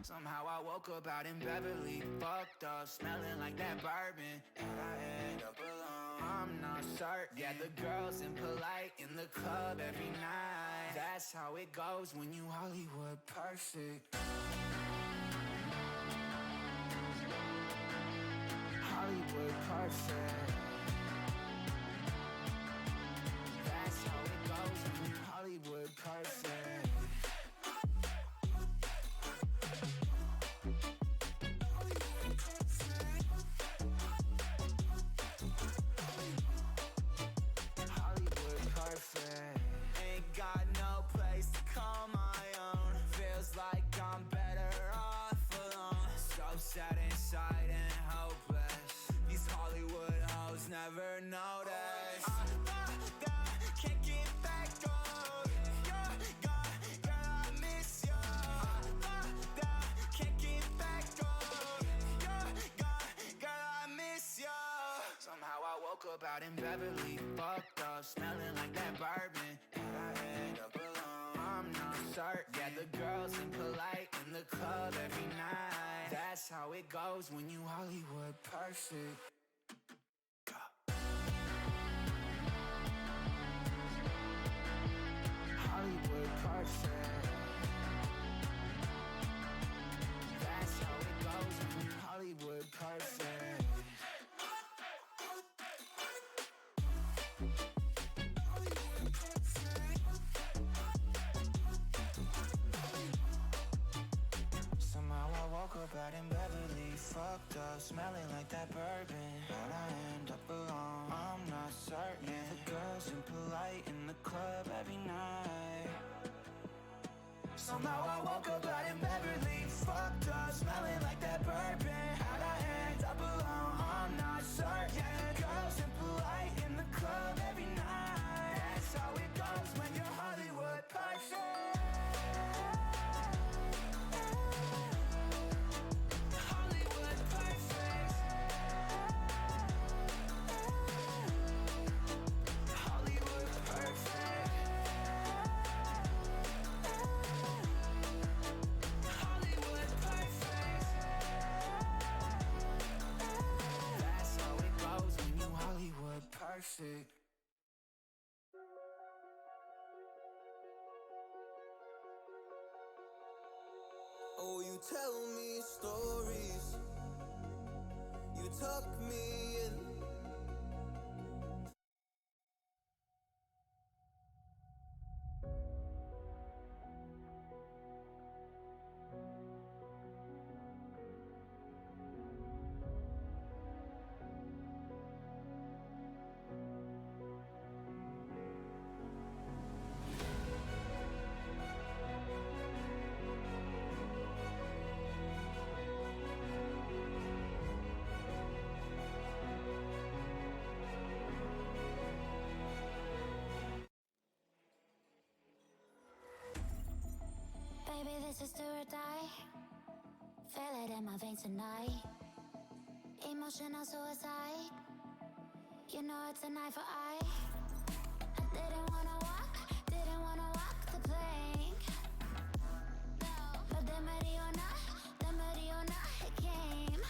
Somehow I woke up out in Beverly, fucked up, smelling like that bourbon, and I end up alone. I'm not certain. Yeah, the girls impolite in the club every night. That's how it goes when you Hollywood perfect. Hollywood perfect. That's how it goes when you Hollywood perfect. Ain't got no place to call my own. Feels like I'm better off alone. So sad inside and hopeless. These Hollywood hoes never notice. I thought that can't get back on. You're gone, girl, I miss you. I thought that can't get back on. You're gone, girl, I miss you. Somehow I woke up out in Beverly, fucked up, smelling like that bourbon, and I end up alone. I'm not certain. Yeah, the girls impolite in the club every night. That's how it goes when you Hollywood perfect. Hollywood perfect. That's how it goes when you Hollywood perfect. Somehow I woke up out in Beverly, fucked up, smelling like that bourbon, and I end up alone. I'm not certain. Yeah, the girls impolite in the club every night. Somehow I woke up out in Beverly, fucked up, smelling like that bourbon, and I end up alone. I'm not certain. Yeah, the girls impolite in the club every night. That's how it goes when you're Hollywood perfect. Hollywood perfect. Hollywood perfect. Hollywood perfect. That's how it goes when you Hollywood perfect. Oh, you tell me stories, you tuck me in. Baby, this is do or die. Feel it in my veins tonight. Emotional suicide. You know it's an eye for eye. I didn't wanna walk the plank. But de Mariona, it came.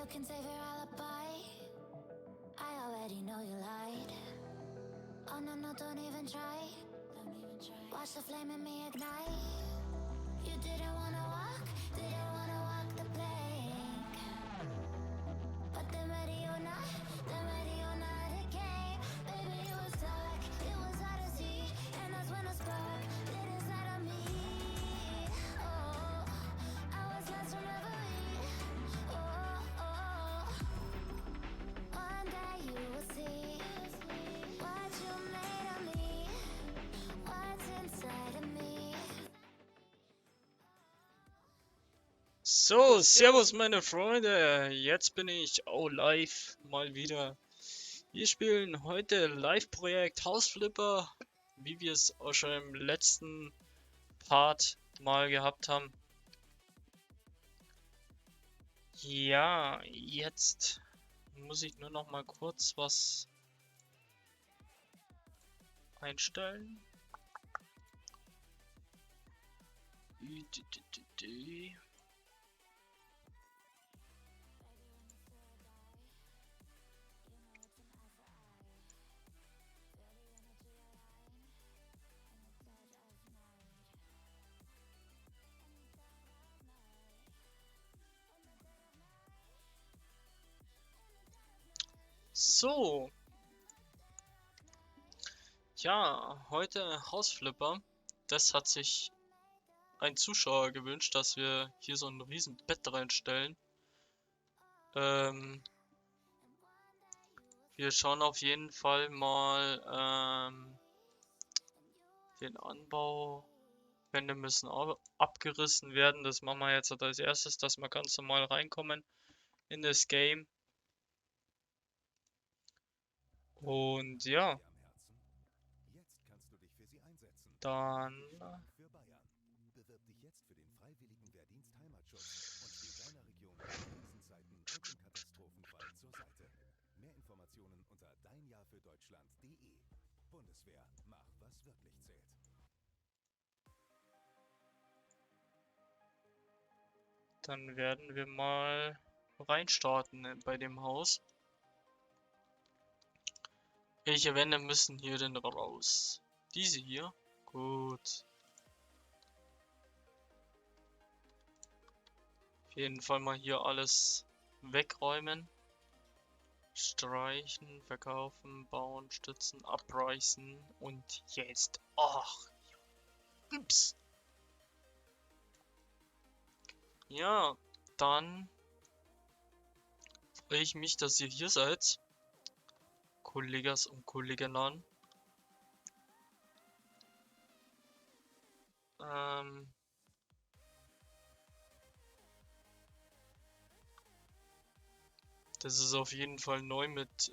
you can save your alibi. I already know you lied. Oh no, no, don't even try. Watch the flame in me ignite. You didn't wanna walk the plank. But then ready or not, it came. Baby, it was dark, it was hard to see. And that's when a spark lit inside of me. Oh, I was lost from reverie. Oh, oh, one day you will see what you made of me, what's inside of me. So, servus meine Freunde, jetzt bin ich auch live mal wieder. Wir spielen heute Live-Projekt Hausflipper, wie wir es auch schon im letzten Part mal gehabt haben. Ja, jetzt muss ich nur noch mal kurz was einstellen. So. Ja, heute Hausflipper. Das hat sich ein Zuschauer gewünscht, dass wir hier so ein riesen Bett reinstellen. Wir schauen auf jeden Fall mal den Anbau. Wände müssen auch abgerissen werden. Das machen wir jetzt als erstes, dass wir ganz normal reinkommen in das Game. Und ja, Jetzt kannst du dich für sie einsetzen. dann Für Bayern. Bewirb dich jetzt für den freiwilligen Wehrdienst Heimatschutz und steh deiner Region in Krisenzeiten und im Katastrophenfall zur Seite. Mehr Informationen unter deinjahrfürdeutschland.de. Bundeswehr, mach was wirklich zählt. Dann werden wir mal reinstarten bei dem Haus. Welche Wände müssen hier denn raus? Diese hier? Gut. Auf jeden Fall mal hier alles wegräumen. Streichen, verkaufen, bauen, stützen, abreißen und jetzt. Ach, ups. Ja, dann freue ich mich, dass ihr hier seid. Kollegas und Kolleginnen. Das ist auf jeden Fall neu mit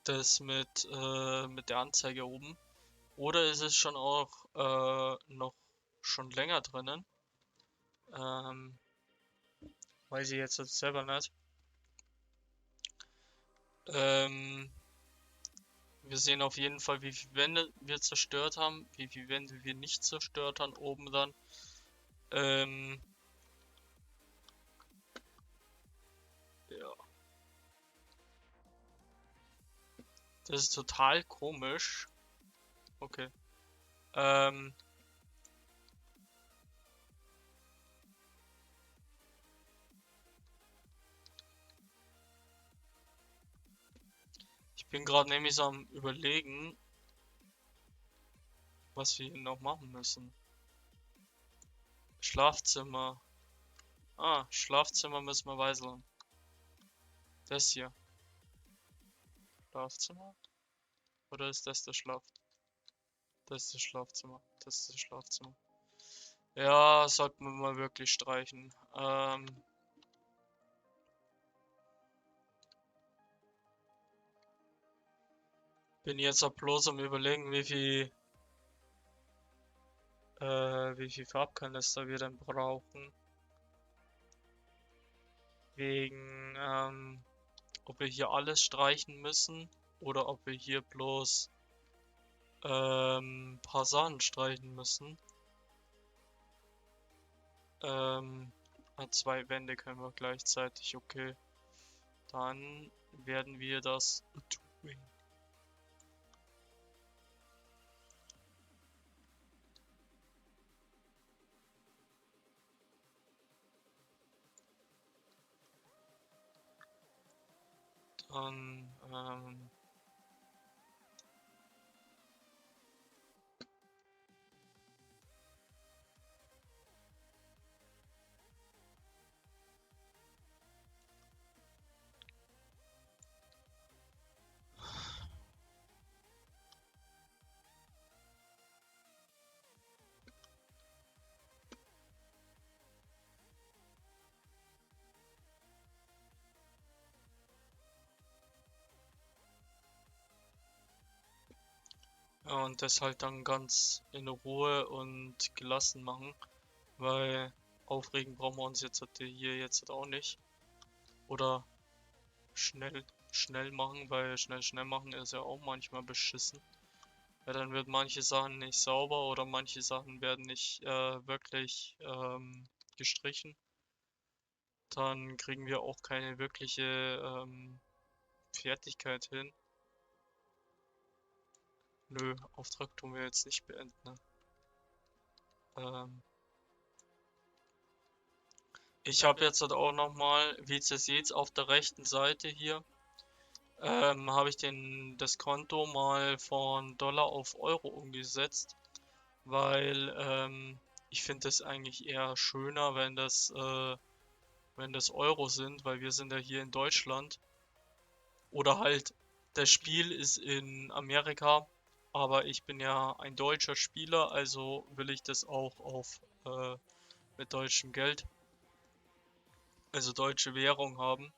das mit der Anzeige oben. Oder ist es schon auch noch schon länger drinnen? Weiß ich jetzt selber nicht. Wir sehen auf jeden Fall, wie viele Wände wir zerstört haben, wie viele Wände wir nicht zerstört haben, oben dann. Ja. Das ist total komisch. Okay. Ich bin gerade nämlich so am Überlegen, was wir hier noch machen müssen. Schlafzimmer. Ah, Schlafzimmer müssen wir weiseln. Das hier. Schlafzimmer? Oder ist das das Das ist das Schlafzimmer. Das ist das Schlafzimmer. Ja, sollten wir mal wirklich streichen. Bin jetzt auch bloß am Überlegen, wie viel wie viel Farbkanister wir dann brauchen. Wegen, ob wir hier alles streichen müssen oder ob wir hier bloß paar Sachen streichen müssen. Zwei Wände können wir gleichzeitig, okay. Dann werden wir das tun. Dann, ja, und das halt dann ganz in Ruhe und gelassen machen, weil aufregen brauchen wir uns jetzt hier jetzt auch nicht. Oder schnell machen, weil schnell machen ist ja auch manchmal beschissen. Ja, dann wird manche Sachen nicht sauber oder manche Sachen werden nicht wirklich gestrichen. Dann kriegen wir auch keine wirkliche Fertigkeit hin. Nö, Auftrag tun wir jetzt nicht beenden. Ne? Ich habe jetzt halt auch nochmal, wie ihr seht, auf der rechten Seite hier, habe ich das Konto mal von Dollar auf Euro umgesetzt, weil ich finde es eigentlich eher schöner, wenn das Euro sind, weil wir sind ja hier in Deutschland. Oder halt, das Spiel ist in Amerika, aber ich bin ja ein deutscher Spieler, also will ich das auch mit deutschem Geld, also deutsche Währung haben.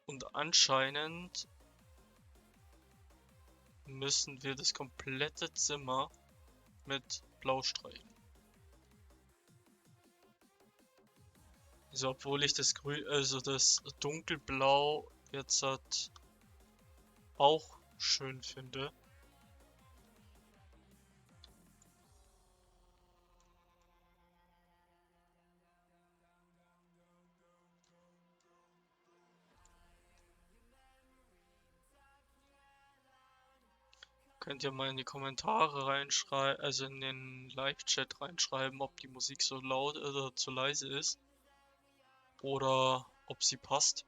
Und anscheinend müssen wir das komplette Zimmer mit Blau streichen. Also obwohl ich das das Dunkelblau jetzt auch schön finde. Könnt ihr mal in die Kommentare reinschreiben, also in den Live-Chat reinschreiben, ob die Musik so laut oder zu leise ist. Oder ob sie passt.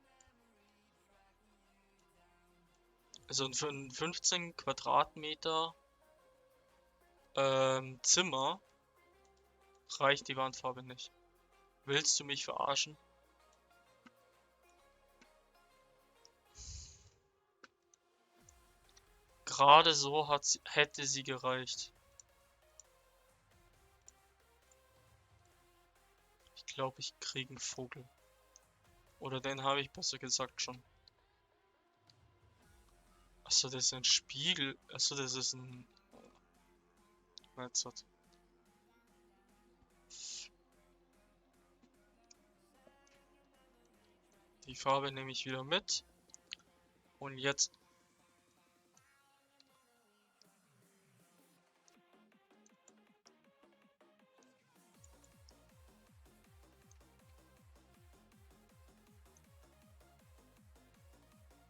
Also für ein 15 Quadratmeter Zimmer reicht die Wandfarbe nicht. Willst du mich verarschen? Gerade so hätte sie gereicht. Ich glaube, ich kriege einen Vogel. Oder den habe ich besser gesagt schon. Achso, das ist ein Spiegel. Achso, das ist ein... Headset. Die Farbe nehme ich wieder mit. Und jetzt...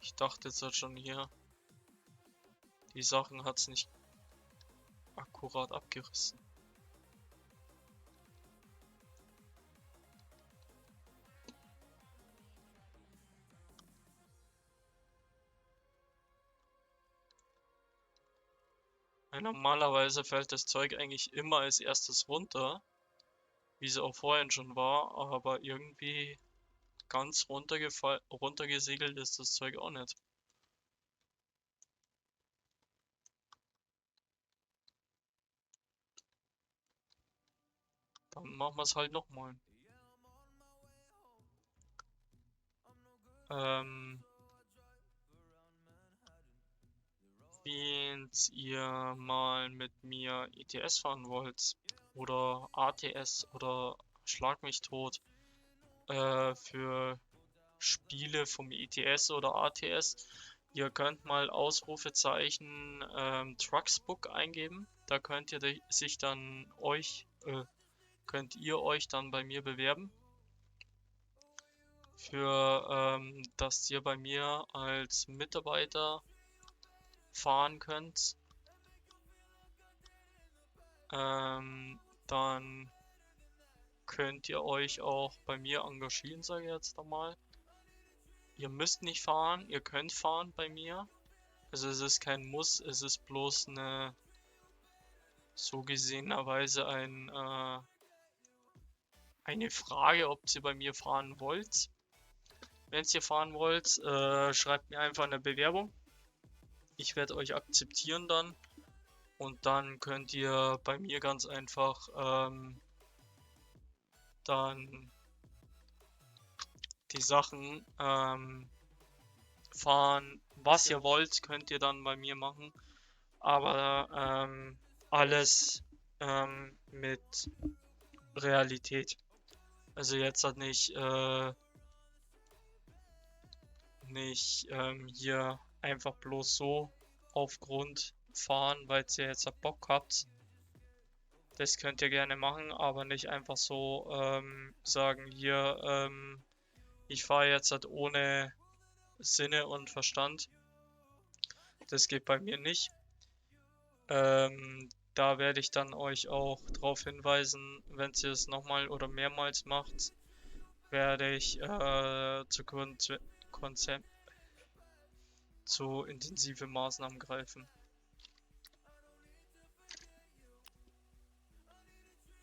Ich dachte jetzt halt schon hier... Die Sachen hat es nicht akkurat abgerissen. Weil normalerweise fällt das Zeug eigentlich immer als erstes runter, wie es auch vorhin schon war, aber irgendwie ganz runtergesegelt ist das Zeug auch nicht. Dann machen wir es halt nochmal. Beispiels ihr mal mit mir ETS fahren wollt oder ATS oder Schlag mich tot für Spiele vom ETS oder ATS, ihr könnt mal Ausrufezeichen Trucksbook eingeben. Da könnt ihr sich dann könnt ihr euch dann bei mir bewerben für dass ihr bei mir als Mitarbeiter fahren könnt. Dann könnt ihr euch auch bei mir engagieren, sage ich jetzt einmal. Ihr müsst nicht fahren, ihr könnt fahren bei mir. Also es ist kein Muss, es ist bloß eine so gesehenerweise eine Frage, ob ihr bei mir fahren wollt. Wenn ihr fahren wollt, schreibt mir einfach eine Bewerbung. Ich werde euch akzeptieren dann. Und dann könnt ihr bei mir ganz einfach dann die Sachen fahren. Was ihr wollt, könnt ihr dann bei mir machen. Aber alles mit Realität. Also jetzt hat nicht hier einfach bloß so auf Grund fahren, weil ihr jetzt Bock habt. Das könnt ihr gerne machen, aber nicht einfach so sagen, hier, ich fahre jetzt halt ohne Sinne und Verstand. Das geht bei mir nicht. Da werde ich dann euch auch darauf hinweisen, wenn ihr es nochmal oder mehrmals macht, werde ich zu intensive Maßnahmen greifen.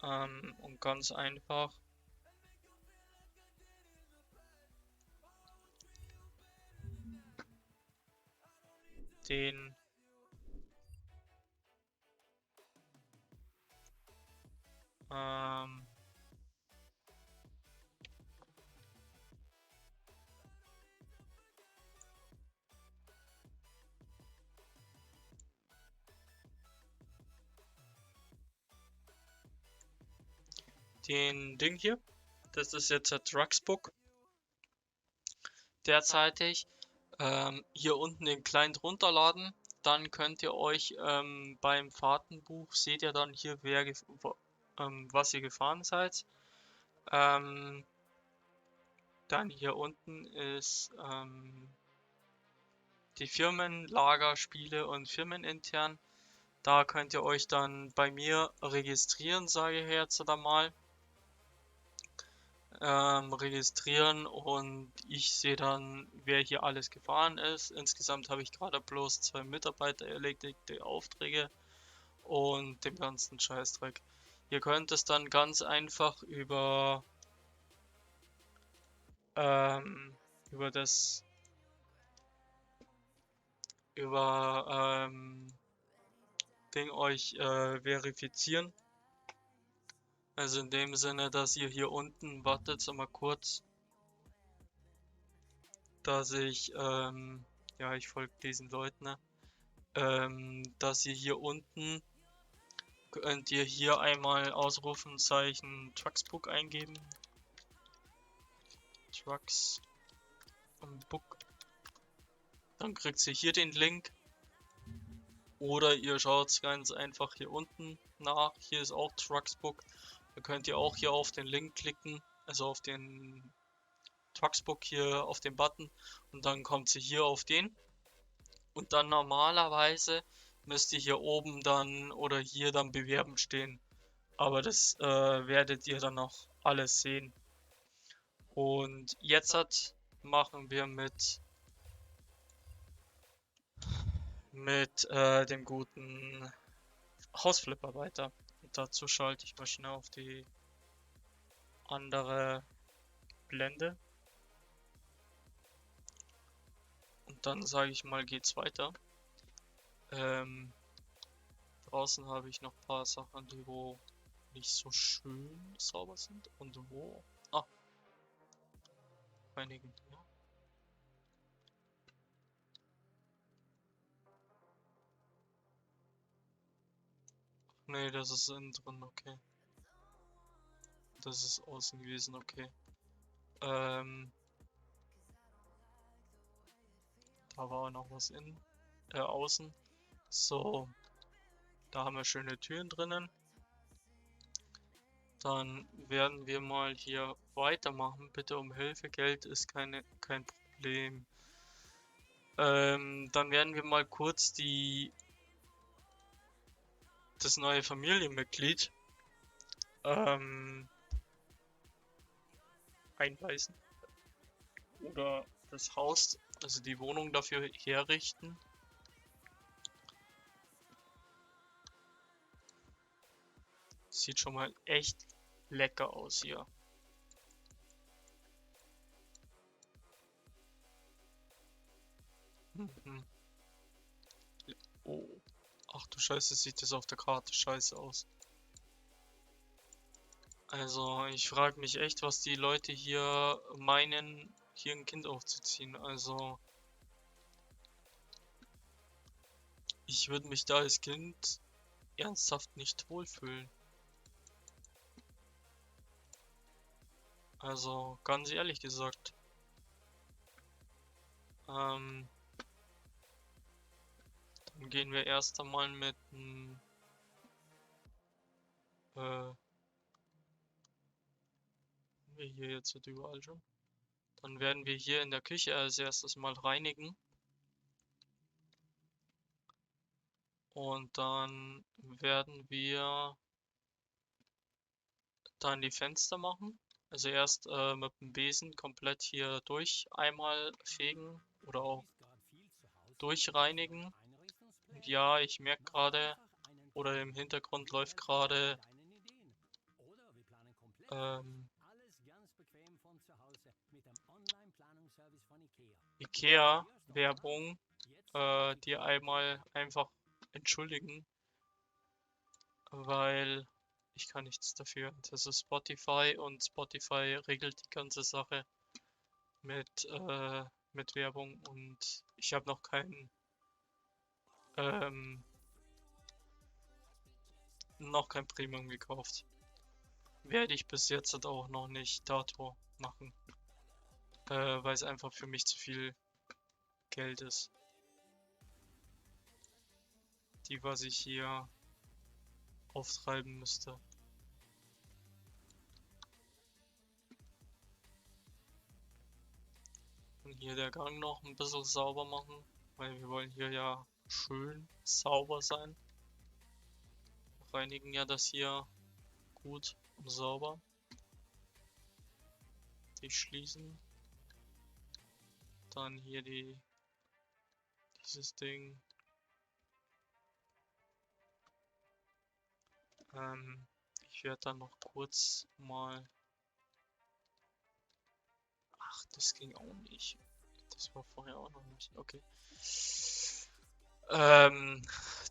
Und ganz einfach den Ding hier. Das ist jetzt der Trucksbook. Derzeitig hier unten den Client runterladen. Dann könnt ihr euch beim Fahrtenbuch seht ihr dann hier, was ihr gefahren seid. Dann hier unten ist die Firmenlager, Spiele und firmenintern. Da könnt ihr euch dann bei mir registrieren, sage ich jetzt einmal. Registrieren und ich sehe dann, wer hier alles gefahren ist. Insgesamt habe ich gerade bloß 2 Mitarbeiter erledigte Aufträge und den ganzen Scheißdreck. Ihr könnt es dann ganz einfach über Ding euch verifizieren. Also in dem Sinne, dass ihr hier unten, wartet mal kurz, dass ich, ja, ich folge diesen Leuten, ne? Dass ihr hier unten, könnt ihr hier einmal Ausrufenzeichen Trucksbook eingeben. Trucksbook. Dann kriegt ihr hier den Link. Oder ihr schaut ganz einfach hier unten nach. Hier ist auch Trucksbook. Da könnt ihr auch hier auf den Link klicken. Also auf den Trucksbook hier auf den Button. Und dann kommt sie hier auf den. Und dann normalerweise müsst ihr hier oben dann oder hier dann bewerben stehen. Aber das werdet ihr dann noch alles sehen. Und jetzt machen wir mit dem guten Hausflipper weiter. Und dazu schalte ich mal schnell auf die andere Blende. Und dann sage ich mal, geht's weiter. Draußen habe ich noch ein paar Sachen, die wo nicht so schön sauber sind. Und wo? Einigen hier. Nee, das ist innen drin, okay. Das ist außen gewesen, okay. Da war noch was außen. So, da haben wir schöne Türen drinnen. Dann werden wir mal hier weitermachen. Bitte um Hilfe. Geld ist kein Problem. Dann werden wir mal kurz das neue Familienmitglied einweisen. Oder das Haus, also die Wohnung dafür herrichten. Sieht schon mal echt lecker aus hier. Mhm. Oh. Ach du Scheiße, sieht das auf der Karte scheiße aus. Also, ich frage mich echt, was die Leute hier meinen, hier ein Kind aufzuziehen. Also, ich würde mich da als Kind ernsthaft nicht wohlfühlen. Also, ganz ehrlich gesagt. Dann gehen wir erst einmal mit wir hier jetzt wird überall schon. Dann werden wir hier in der Küche als erstes mal reinigen. Und dann werden wir dann die Fenster machen. Also erst mit dem Besen komplett hier durch einmal fegen oder auch durchreinigen. Und ja, ich merke gerade, oder im Hintergrund läuft gerade IKEA Werbung, die einmal einfach entschuldigen, weil ich kann nichts dafür. Das ist Spotify und Spotify regelt die ganze Sache mit Werbung und ich habe noch kein Premium gekauft. Werde ich bis jetzt auch noch nicht dato machen, weil es einfach für mich zu viel Geld ist. Die, was ich hier auftreiben müsste. Und hier der Gang noch ein bisschen sauber machen, weil wir wollen hier ja schön sauber sein. Reinigen ja das hier gut und sauber. Die schließen. Dann hier dieses Ding. Ich werde dann noch kurz mal. Ach, das ging auch nicht. Das war vorher auch noch nicht. Okay.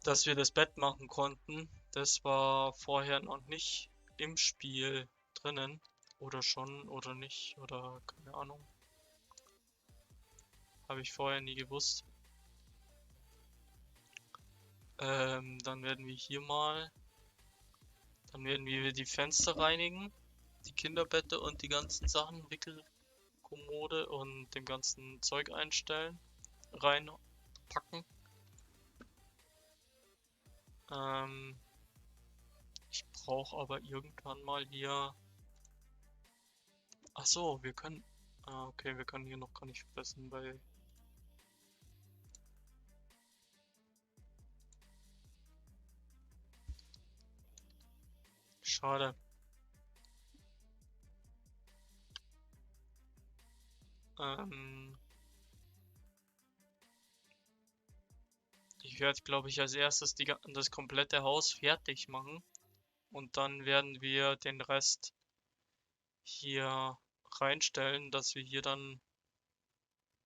Dass wir das Bett machen konnten, das war vorher noch nicht im Spiel drinnen. Oder schon, oder nicht, oder keine Ahnung. Habe ich vorher nie gewusst. Dann werden wir hier mal. Dann werden wir die Fenster reinigen. Die Kinderbette und die ganzen Sachen, Wickelkommode und dem ganzen Zeug einstellen. Reinpacken. Ich brauche aber irgendwann mal hier. Ach so, wir können. Okay, wir können hier noch gar nicht fressen, weil. Schade. Ich werde, glaube ich, als erstes das komplette Haus fertig machen. Und dann werden wir den Rest hier reinstellen, dass wir hier dann.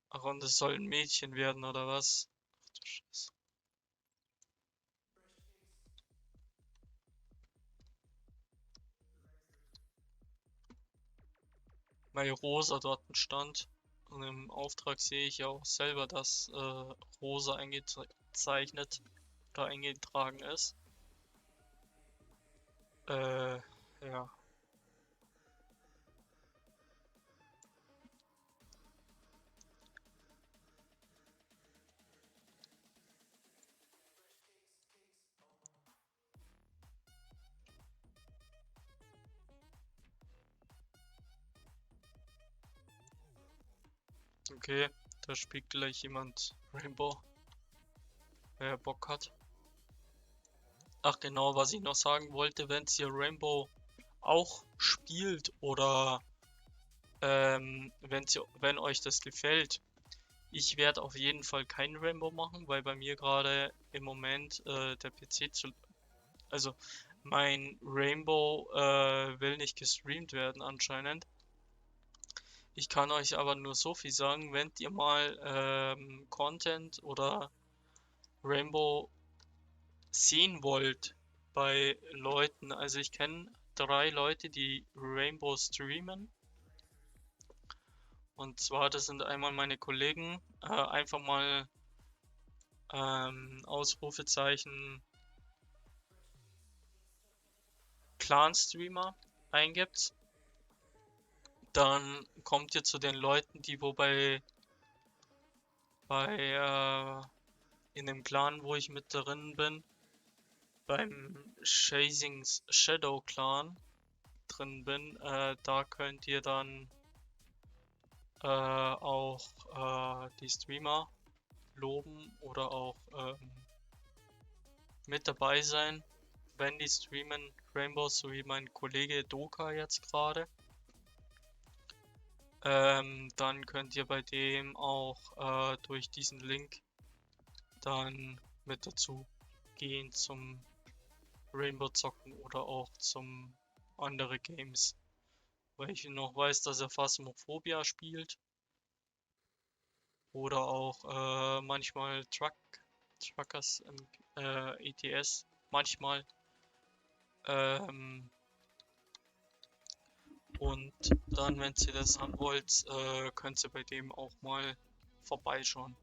Ach, und es soll ein Mädchen werden, oder was? Ach du Scheiße. Weil rosa dort stand. Und im Auftrag sehe ich ja auch selber, dass rosa eingezeichnet oder eingetragen ist. Ja. Okay, da spielt gleich jemand Rainbow, wer Bock hat. Ach genau, was ich noch sagen wollte, wenn ihr Rainbow auch spielt oder wenn euch das gefällt, ich werde auf jeden Fall kein Rainbow machen, weil bei mir gerade im Moment der PC also mein Rainbow will nicht gestreamt werden anscheinend. Ich kann euch aber nur so viel sagen, wenn ihr mal Content oder Rainbow sehen wollt bei Leuten, also ich kenne 3 Leute, die Rainbow streamen. Und zwar, das sind einmal meine Kollegen, einfach mal Ausrufezeichen Clan-Streamer eingibt, dann kommt ihr zu den Leuten, die in dem Clan, wo ich mit drin bin, beim Chasing Shadow Clan drin bin, da könnt ihr dann auch die Streamer loben oder auch mit dabei sein, wenn die streamen Rainbow, so wie mein Kollege Doka jetzt gerade. Dann könnt ihr bei dem auch durch diesen Link dann mit dazu gehen zum Rainbow zocken oder auch zum andere Games. Weil ich noch weiß, dass er Phasmophobia spielt. Oder auch manchmal Truckers im ETS. Manchmal. Und dann, wenn ihr das haben wollt, könnt ihr bei dem auch mal vorbeischauen.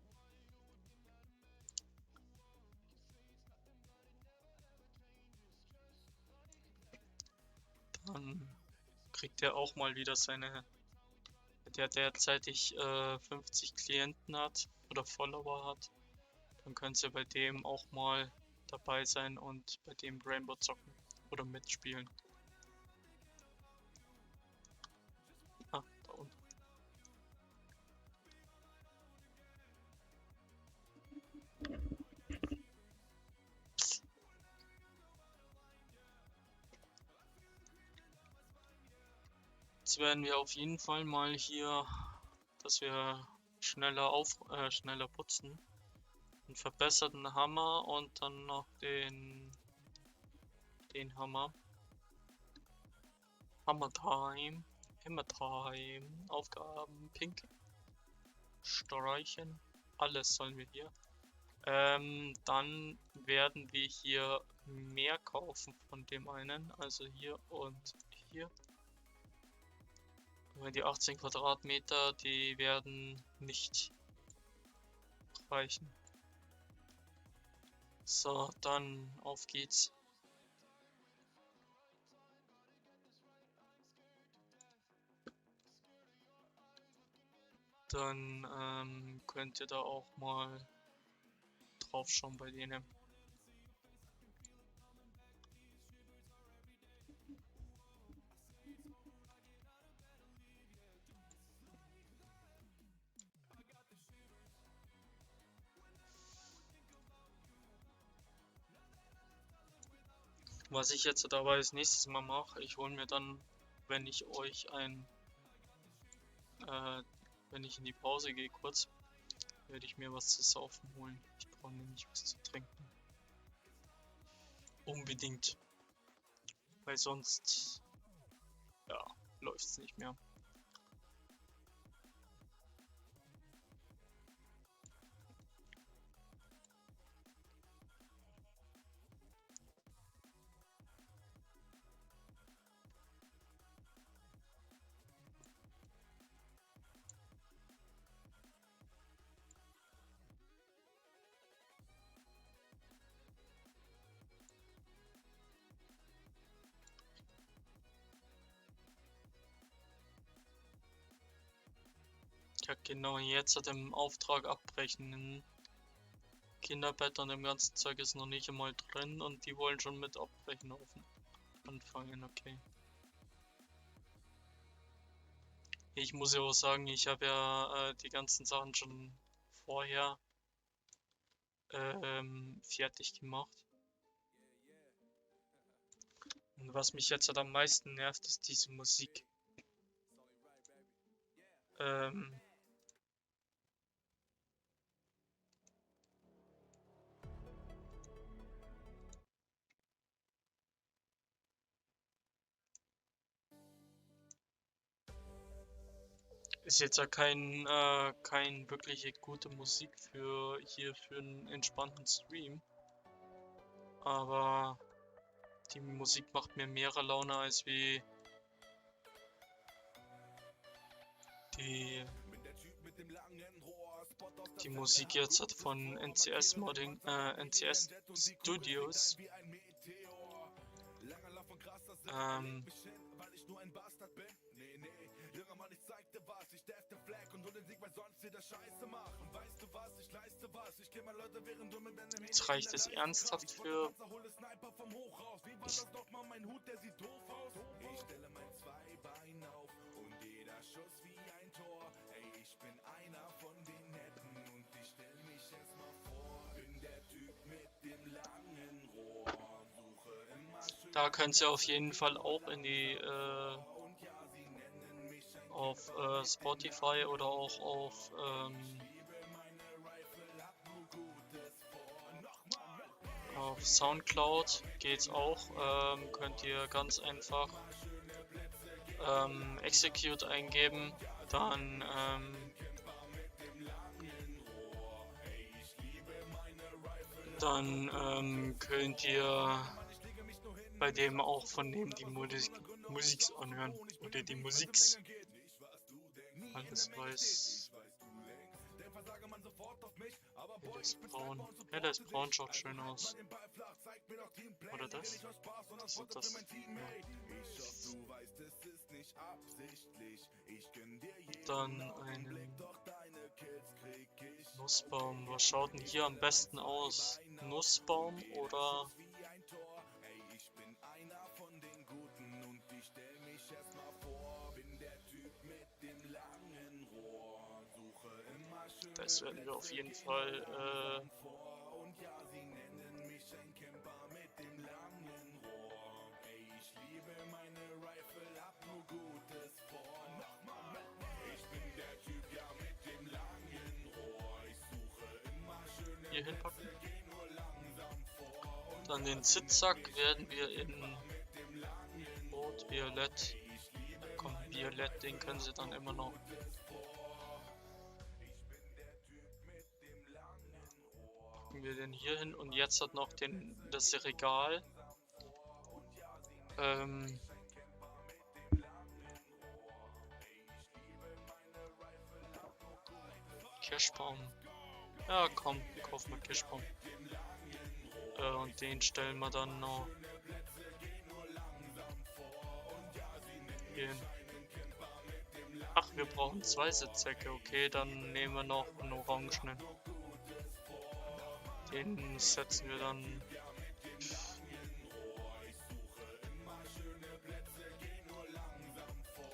Dann kriegt er auch mal wieder der derzeitig 50 Klienten hat oder Follower hat. Dann könnt ihr bei dem auch mal dabei sein und bei dem Rainbow zocken oder mitspielen. Ah, da unten. Jetzt werden wir auf jeden Fall mal hier, dass wir schneller putzen. Einen verbesserten Hammer und dann noch den Hammer. Hammer Time. Hammer Time. Aufgaben. Pink. Streichen. Alles sollen wir hier. Dann werden wir hier mehr kaufen von dem einen. Also hier und hier. Weil die 18 Quadratmeter, die werden nicht reichen. So, dann auf geht's. Dann könnt ihr da auch mal drauf schauen bei denen. Was ich jetzt dabei als nächstes Mal mache, ich hole mir dann, wenn ich euch wenn ich in die Pause gehe kurz, werde ich mir was zu saufen holen. Ich brauche nämlich was zu trinken. Unbedingt. Weil sonst, ja, läuft's nicht mehr. Ja, genau, jetzt hat im Auftrag abbrechen. Kinderbett und dem ganzen Zeug ist noch nicht einmal drin und die wollen schon mit abbrechen anfangen, okay. Ich muss ja auch sagen, ich habe ja die ganzen Sachen schon vorher fertig gemacht. Und was mich jetzt halt am meisten nervt, ist diese Musik. Ist jetzt ja kein wirkliche gute Musik für einen entspannten Stream. Aber die Musik macht mir mehr Laune als wie die Musik jetzt hat von NCS Modding, NCS Studios. Jetzt reicht es ernsthaft für... Da könnt ihr auf jeden Fall auch in die auf Spotify oder auch auf Soundcloud geht's auch. Könnt ihr ganz einfach Execute eingeben, dann könnt ihr bei dem auch von dem die Musiks anhören oder die Musiks. Alles weiß. Helles Braun schaut schön aus. Oder das? Das ist das. Ja. Dann einen Nussbaum. Was schaut denn hier am besten aus? Nussbaum oder... Das werden wir auf jeden Fall hier hinpacken. Dann den Zitzsack werden wir in Rot, Violett. Komm, Violett, den können sie dann immer noch. Wir den hier hin und jetzt hat noch das Regal. Kirschbaum. Ja, komm, kauf mal Kirschbaum. Und den stellen wir dann noch hier hin. Ach, wir brauchen 2 Sitzsäcke. Okay, dann nehmen wir noch einen orangenen. Den setzen wir dann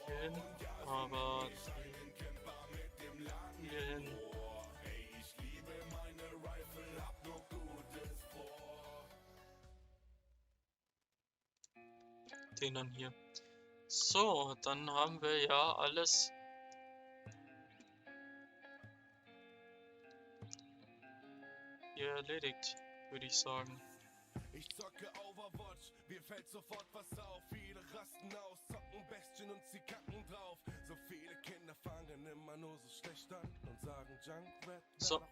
hier hin, aber hier hin. Den dann hier. So, dann haben wir ja alles. Erledigt, würde ich sagen. Ich zocke Overwatch, mir fällt sofort was auf. Viele rasten aus, zocken Bestien und sie kacken drauf. So viele Kinder fangen immer nur so schlecht an und sagen Junkrat. So,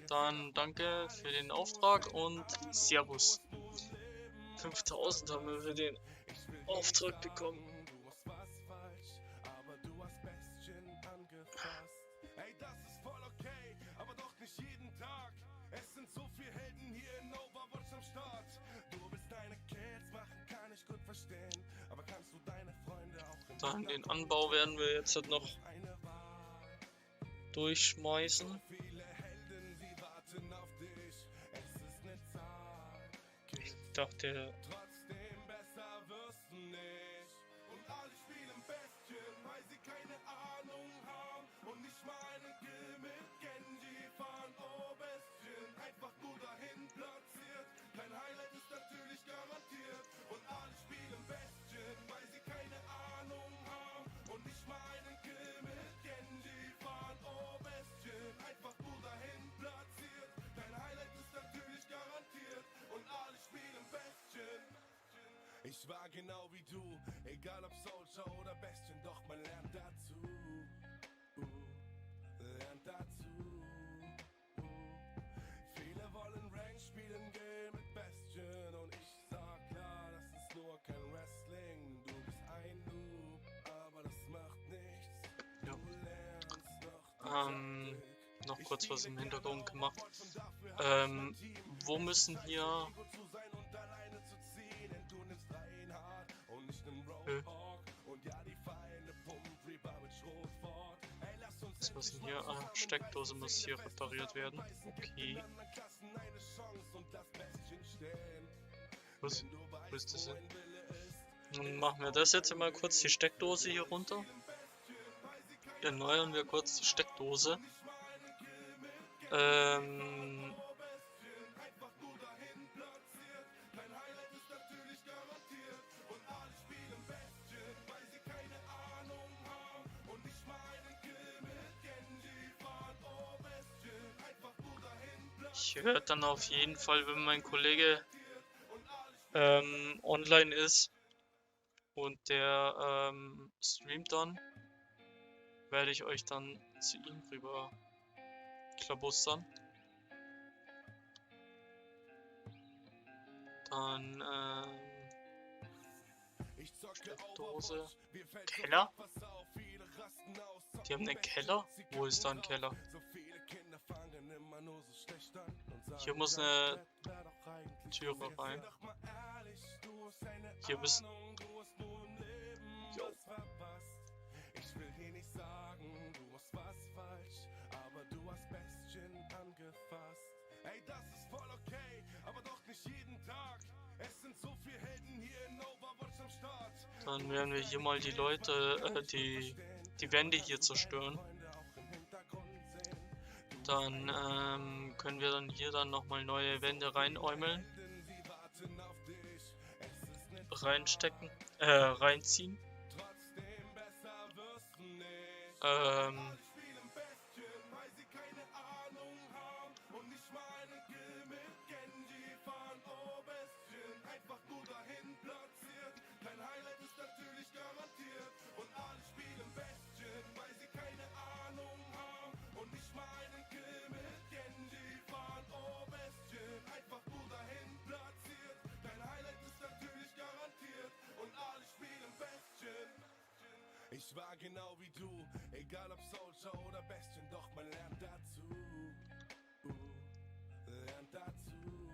dann danke für den Auftrag und Servus. 5000 haben wir für den Auftrag bekommen. Du machst was falsch, aber du hast Bestien angefasst. Ey, das ist voll okay, aber doch nicht jeden Tag. Es sind so viele Helden hier in Overwatch am Start. Du willst deine Kills machen, kann ich gut verstehen. Aber kannst du deine Freunde auch... Dann den Anbau werden wir jetzt halt noch durchschmeißen. Ich dachte, Trotzdem besser wirst du nicht. Und alle spielen Bestien, weil sie keine Ahnung haben. Und nicht mal einen Kill mit Genji fahren. Oh Bestien, einfach nur dahin platziert. Kein Highlight ist natürlich garantiert. Und alle spielen Bestien, weil sie keine Ahnung haben. Und nicht mal einen Kill mit Genji fahren. Oh Bestien, einfach nur dahin platziert. Kein Highlight ist natürlich garantiert. Und alle spielen Bestien. Ich war genau wie du, egal ob Soldier oder Bestien, doch man lernt dazu. Lernt dazu. Viele wollen Rank spielen, gehen mit Bestien. Und ich sag klar, das ist nur kein Wrestling. Du bist ein Noob, aber das macht nichts. Ja. Du lernst noch die Taktik. Noch kurz was im Hintergrund gemacht. Wo müssen hier... Was müssen hier? Ah, Steckdose muss hier repariert werden. Okay. Was? Wo ist das denn? Dann machen wir das jetzt mal kurz, die Steckdose hier runter. Erneuern wir kurz die Steckdose. Ich werde dann auf jeden Fall, wenn mein Kollege online ist und der streamt dann, werde ich euch dann zu ihm rüber klabustern. Dann Steckdose. Keller? Die haben einen Keller? Wo ist da ein Keller? Hier muss eine Türe rein. Hier müssen... Jo. Ich will hier nicht sagen, du machst was falsch, aber du hast Bestien angefasst. Ey, das ist voll okay, aber doch nicht jeden Tag. Es sind so viele Helden hier in Overwatch am Start. Dann werden wir hier mal die Leute, die Wände hier zerstören. Dann können wir dann hier dann nochmal neue Wände reinäumeln. Reinstecken. Reinziehen. Ich war genau wie du, egal ob Soldier oder Bestien, doch man lernt dazu. Lernt dazu.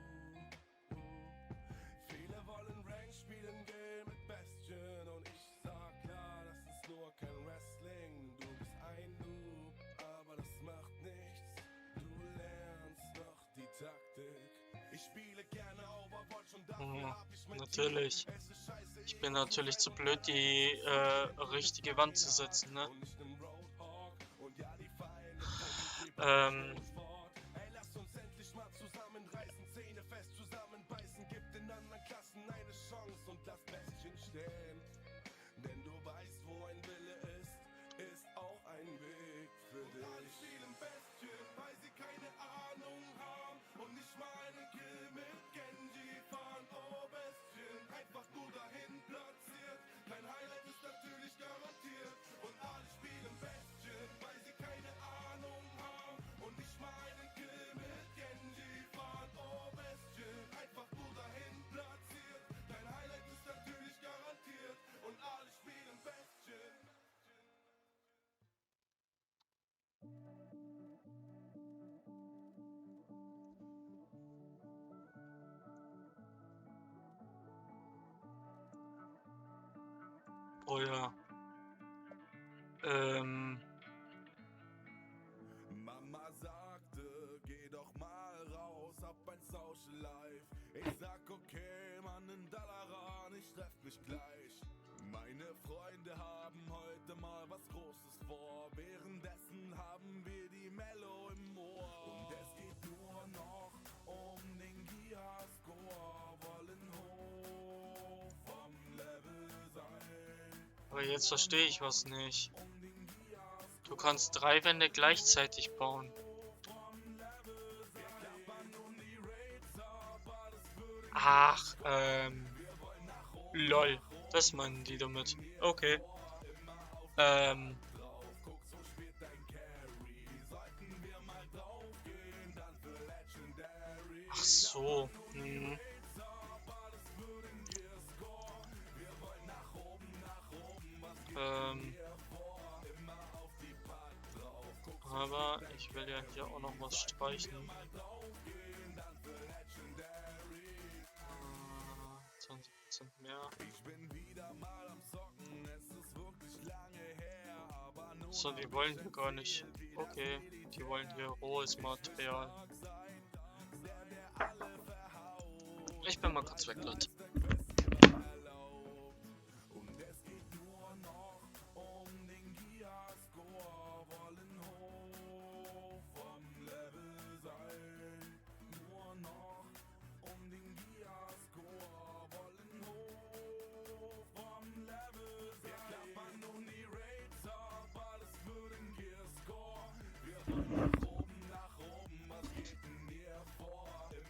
Viele wollen Rank spielen, gehen mit Bestien. Und ich sag klar, das ist nur kein Wrestling. Du bist ein Noob, aber das macht nichts. Du lernst noch die Taktik. Ich spiele gerne Overwatch und dafür hab ich mein natürlich. Team. Es ist scheiße, Ich bin natürlich zu blöd, die richtige Wand zu setzen, ne? Ey, lass uns endlich mal zusammenreißen, Zähne fest zusammenbeißen, gib den anderen Klassen eine Chance und lass Bestien stehen. Denn du weißt, wo ein Wille ist auch ein Weg für dich. Und alle spielen Bestien, weil sie keine Ahnung haben und nicht mal einen Kill mit Genji fahren. Oh Bestien, einfach nur dahin platziert. Kein Highlight ist natürlich garantiert. Und alle spielen Bestien, weil sie keine Ahnung haben und nicht mal einen Kill mit Genji fahren. Oh Bestien, einfach nur dahin platziert. Kein Highlight ist natürlich garantiert. Und alle spielen Bestien. Oh ja. Social Life. Ich sag okay, Mann, in Dallaran, ich treff mich gleich. Meine Freunde haben heute mal was Großes vor. Währenddessen haben wir die Mello im Ohr. Und es geht nur noch um den Gia-Score. Wollen hoch vom Level sein. Aber jetzt verstehe ich was nicht. Du kannst 3 Wände gleichzeitig bauen. Ach, lol. Das meinen die damit. Okay. Ach so. Mhm. Aber ich will ja hier auch noch was streichen. 20% mehr. So, die wollen wir gar nicht. Okay, die wollen hier rohes Material. Ich bin mal kurz weg, Leute.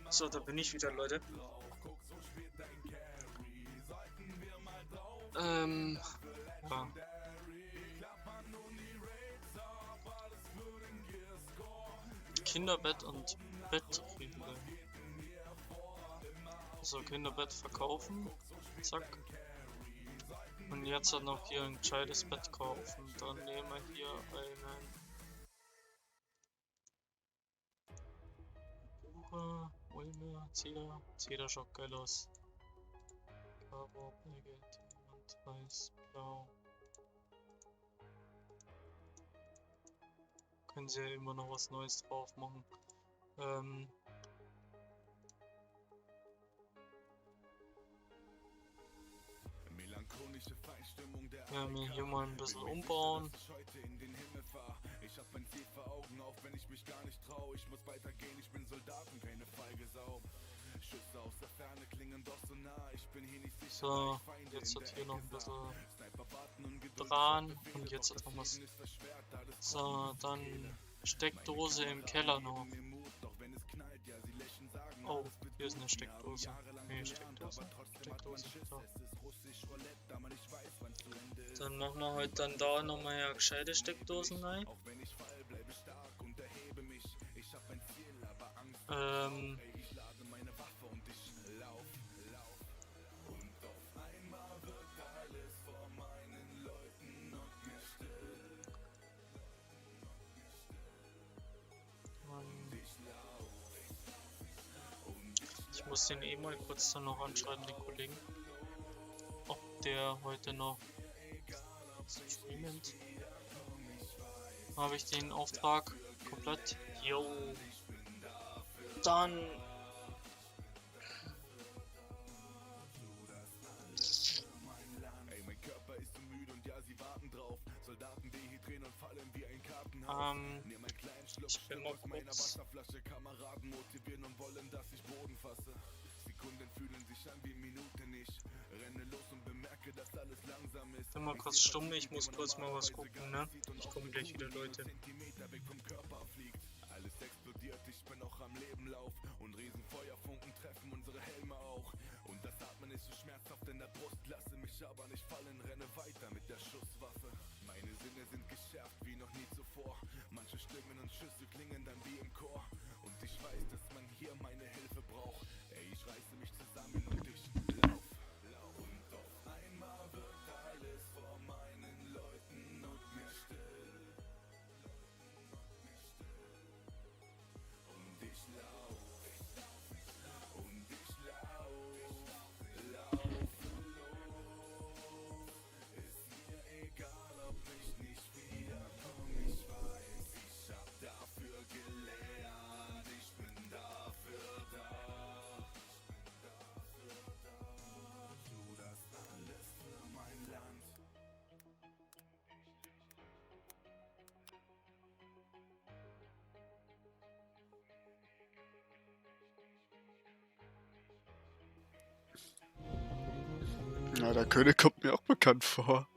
So, da bin ich wieder, Leute. Ja. Kinderbett und Bettriegel. So, Kinderbett verkaufen. Zack. Und jetzt hat noch hier ein gescheites Bett kaufen. Dann nehmen wir hier einen Buche, Ulme, Zeder schaut geil aus. Caro, Pegel, Diamant, Weiß, Blau. Können sie ja immer noch was Neues drauf machen. Ja, mir hier mal ein bisschen umbauen. Ich hab ein Ziel vor Augen, auch wenn ich mich gar nicht trau. Ich muss weitergehen, ich bin Soldat und keine feige Sau. Schüsse aus der Ferne klingen doch so nah. Ich bin hier nicht sicher. So, jetzt hat hier noch ein bisschen dran und jetzt hat noch was. So, dann Steckdose im Keller noch. Oh, hier ist eine Steckdose. Nee, Steckdose. So. Dann machen wir heute dann da nochmal ja gescheite Steckdosen rein. Ich muss den eh mal kurz dann noch anschreiben, den Kollegen, ob der heute noch streamt. Habe ich den Auftrag komplett? Jo. Dann ich bin mal kurz. Ich bin mal kurz stumm, ich muss kurz mal was gucken, ne? Ich komme gleich wieder, Leute. Alles explodiert, ich bin noch am Lebenlauf und Riesenfeuerfunken treffen unsere Helme auch. Und das Atmen ist so schmerzhaft in der Brust, lasse mich aber nicht fallen, renne weiter mit der Schusswaffe. Meine Sinne sind geschärft wie noch nie zuvor. Manche Stimmen und Schüsse klingen dann wie im Chor. Und ich weiß, dass man hier meine Hilfe braucht. Ey, ich reiße mich zusammen und ich lauf. Und auf einmal wird alles vor meinen Leuten und mir still. Und ich lauf. Und ich lauf los. Ist mir egal, ob ich nicht wiederkomm. Ich weiß, ich hab dafür gelernt. Ich bin dafür da. Ja, der König kommt mir auch bekannt vor.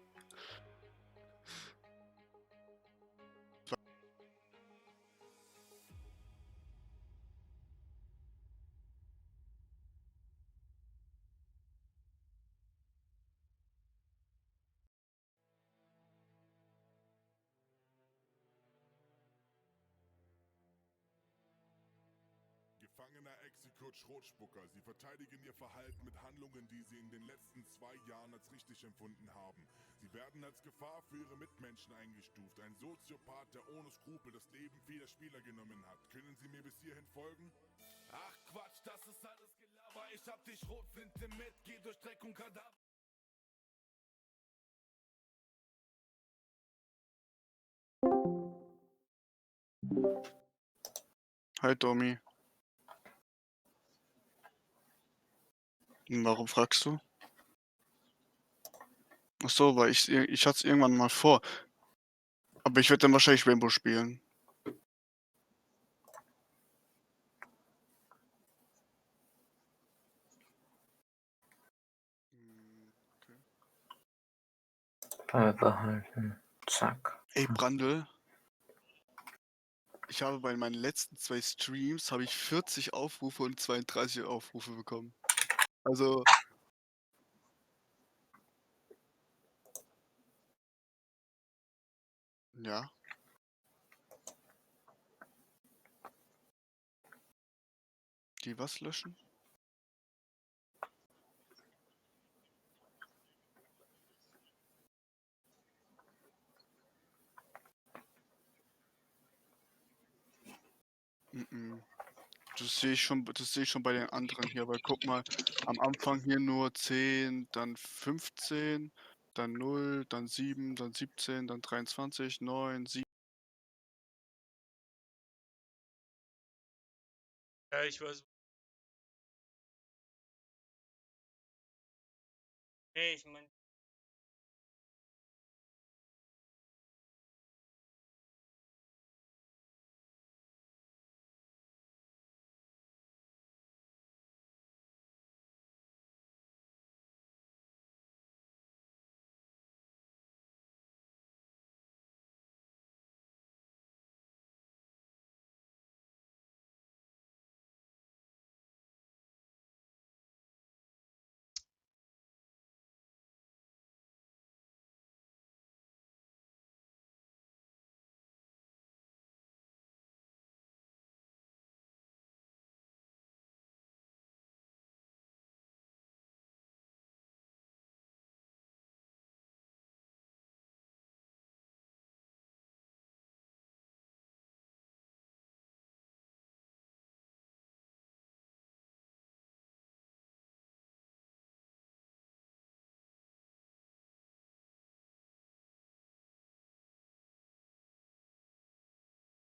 Gefangener Execute Schrotspucker. Sie verteidigen ihr Verhalten mit Handlungen, die sie in den letzten 2 Jahren als richtig empfunden haben. Sie werden als Gefahr für ihre Mitmenschen eingestuft. Ein Soziopath, der ohne Skrupel das Leben vieler Spieler genommen hat. Können Sie mir bis hierhin folgen? Ach Quatsch, das ist alles Gelaber. Ich hab die Schrotflinte mit, geh durch Dreck und Kadaver. Hi, Domi. Und warum fragst du? Ach so, weil ich hatte es irgendwann mal vor. Aber ich werde dann wahrscheinlich Rainbow spielen. Beibehalten. Zack. Ey, Brandl. Ich habe bei meinen letzten 2 Streams habe ich 40 Aufrufe und 32 Aufrufe bekommen. Also. Ja. Die was löschen? Mhm. Das sehe ich schon bei den anderen hier, weil guck mal, am Anfang hier nur 10, dann 15, dann 0, dann 7, dann 17, dann 23, 9, 7. Ja, ich weiß. Nee, ich meine.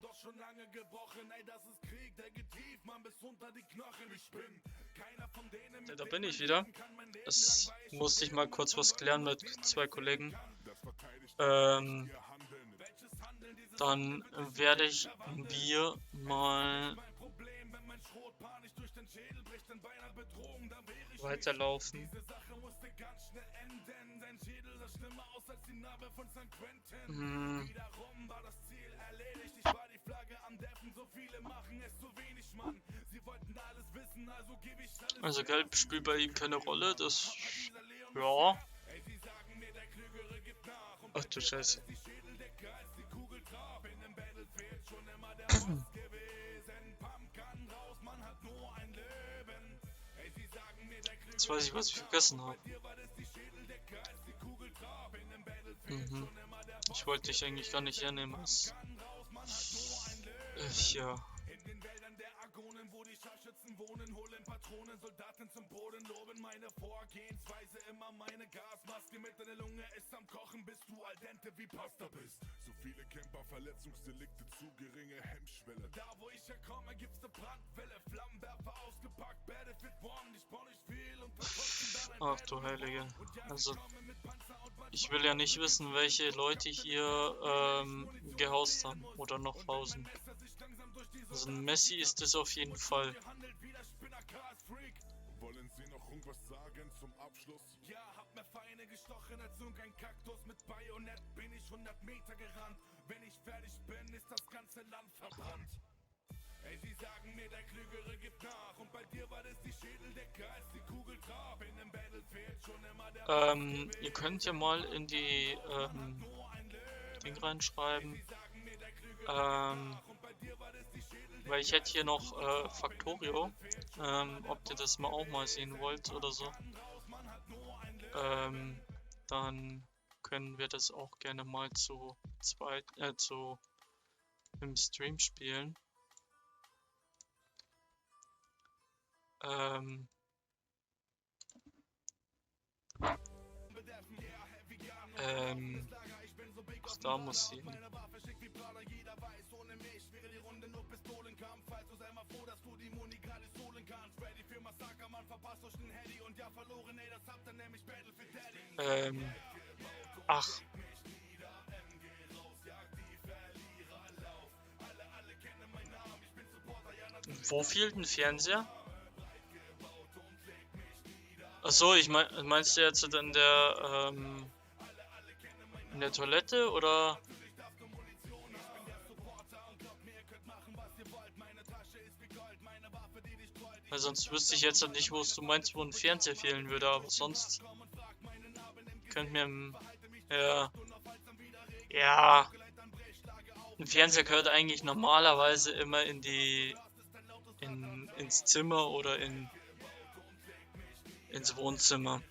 Doch schon lange gebrochen, ey, das ist Krieg, der geht tief, man, bis unter die Knochen. Ich bin keiner von denen, Ja, da bin ich wieder. Das musste ich mal kurz was klären mit 2 Kollegen. Dann werde ich wir mal weiterlaufen. Also Gelb spielt bei ihm keine Rolle, das... Ja. Ach du Scheiße. Jetzt weiß ich, was ich vergessen habe. Ich wollte dich eigentlich gar nicht hernehmen als... ja. So viele Camper, Verletzungsdelikte, zu geringe Hemmschwelle. Da wo ich herkomme, gibt's ne Brandwelle, Flammenwerfer ausgepackt, Battlefield One, ich brauch nicht viel und Ach du Heilige. Also, ich will ja nicht wissen, welche Leute hier gehaust haben oder noch hausen. Also ein Messi ist es auf jeden Fall. Wollen Sie noch irgendwas sagen zum Abschluss? Ja, hab der Feinde gestochen, als ein Kaktus mit Bajonett. Bin ich 100 Meter gerannt. Wenn ich fertig bin, ist das ganze Land verbrannt. Ey, sie sagen mir, der Klügere gibt nach. Und bei dir war das die Schädeldecke, als die Kugel traf. In dem Battlefield schon immer der Ihr könnt ja mal in die Ding reinschreiben. Weil ich hätte hier noch Factorio. Ob ihr das mal auch mal sehen wollt oder so. Dann können wir das auch gerne mal zu im Stream spielen. Ach, da muss sie hin. Ach. Wo fehlt ein Fernseher? Achso, meinst du jetzt in der Toilette oder? Weil sonst wüsste ich jetzt nicht, wo du meinst, wo ein Fernseher fehlen würde, aber sonst könnt mir ja, ein Fernseher gehört eigentlich normalerweise immer ins Zimmer oder ins Wohnzimmer.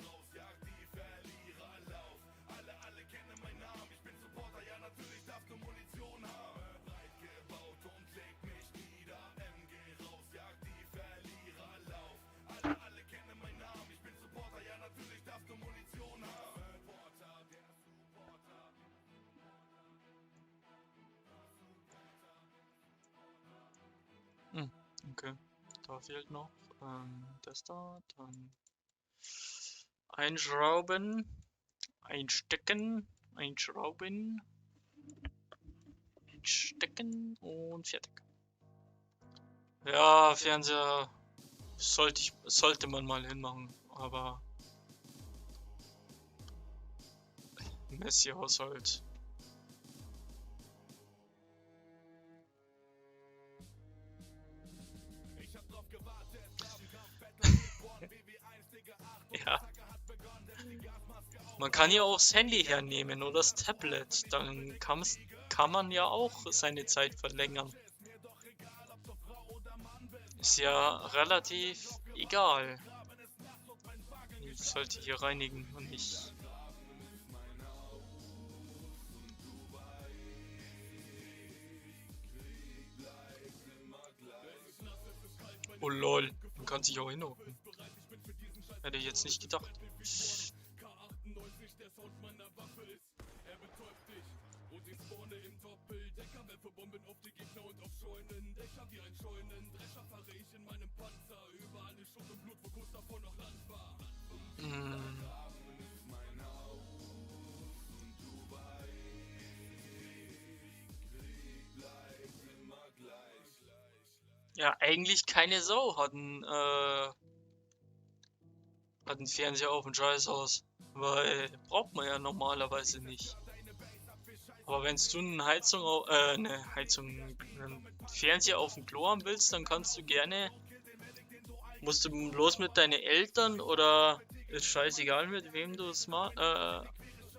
Okay, da fehlt noch das da, dann einschrauben, einstecken, einschrauben, einstecken und fertig. Ja, Fernseher sollte man mal hinmachen, aber Messi-Haushalt. Ja. Man kann ja auch das Handy hernehmen oder das Tablet. Dann kann man ja auch seine Zeit verlängern. Ist ja relativ egal. Ich sollte hier reinigen und nicht. Oh lol, man kann sich auch hinhocken. Hätte ich jetzt nicht gedacht. Ja, eigentlich keine Sau hat einen Fernseher auf dem Scheißhaus, weil braucht man ja normalerweise nicht. Aber wenn du einen Fernseher auf dem Klo haben willst, dann kannst du gerne, musst du bloß mit deinen Eltern oder ist scheißegal mit wem du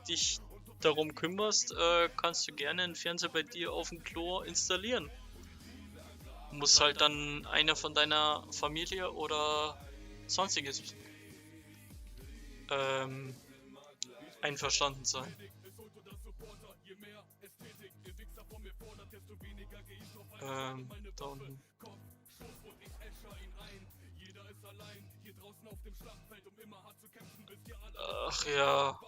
dich darum kümmerst, kannst du gerne einen Fernseher bei dir auf dem Klo installieren. Muss halt dann einer von deiner Familie oder sonstiges einverstanden sein. Da unten. Ach ja,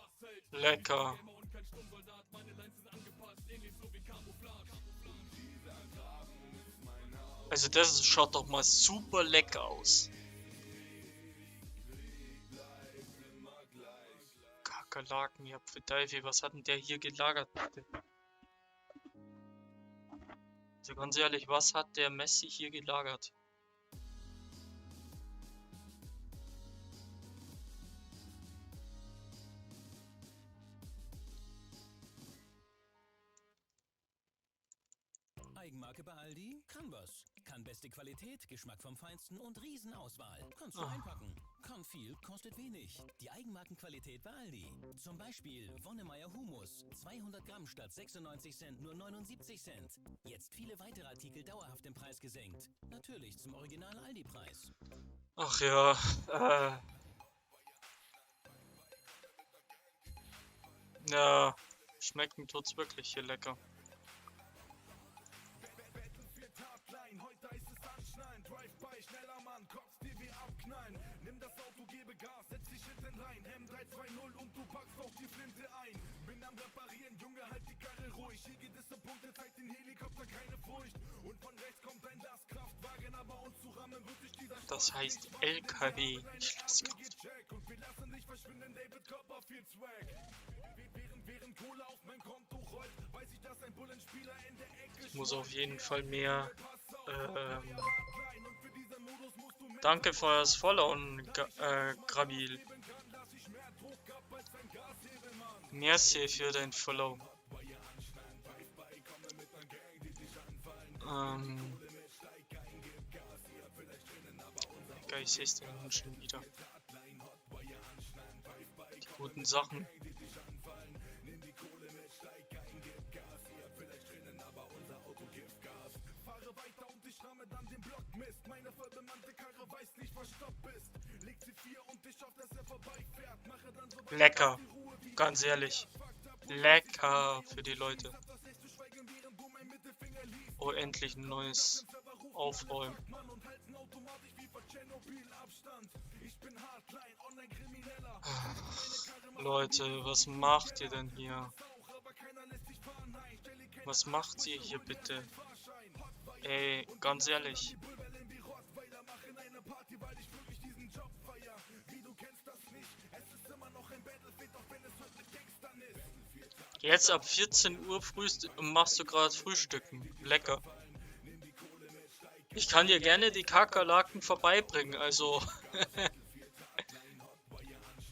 lecker. Also das schaut doch mal super lecker aus. Kakerlaken, ja Teufel, was hat denn der hier gelagert, bitte? Also ganz ehrlich, was hat der Messi hier gelagert? Eigenmarke bei Aldi? Kann was. Kann beste Qualität, Geschmack vom Feinsten und Riesenauswahl. Kannst du einpacken. Kann viel, kostet wenig. Die Eigenmarkenqualität bei Aldi. Zum Beispiel Wonnemeier Humus. 200 Gramm statt 96 Cent nur 79 Cent. Jetzt viele weitere Artikel dauerhaft im Preis gesenkt. Natürlich zum originalen Aldi-Preis. Ach ja, ja, schmecken tut's wirklich hier lecker. Heute heißt es anschnallen, Drive-by, schneller Mann, kotzt dir wie abknallen. Nimm das Auto, gebe Gas, setz dich hinten rein. Hem 320 und du packst auch die Flinte ein. Bin am Reparieren, Junge, halt die Karre ruhig. Hier geht es zur Punkte, zeigt den Helikopter keine Furcht. Und von rechts kommt ein Lastkraftwagen, aber uns zu rammen wird durch dieser Das heißt LKW, nicht Lastkraft. Und wir lassen dich verschwinden, David Copperfield Swag. Während Kohle auf mein Konto rollt, weiß ich, dass ein Bullenspieler in der Ecke Ich muss auf jeden Fall mehr. Danke für das Follow, Grabil. Merci für dein Follow. Geil, ich seh's denn schon wieder. Die guten Sachen. Lecker, ganz ehrlich. Lecker für die Leute. Oh, endlich ein neues Aufräumen. Leute, was macht ihr denn hier? Was macht ihr hier bitte? Ey, ganz ehrlich. Jetzt ab 14 Uhr machst du gerade Frühstücken. Lecker. Ich kann dir gerne die Kakerlaken vorbeibringen, also.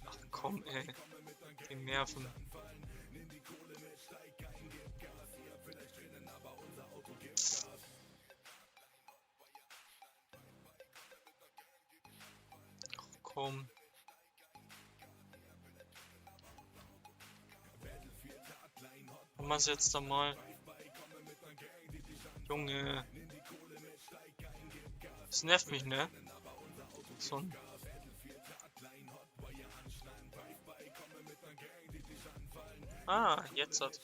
Ach komm, ey. Die Nerven. Ach komm. Was jetzt da mal? Junge. Das nervt mich, ne? So ein jetzt hat.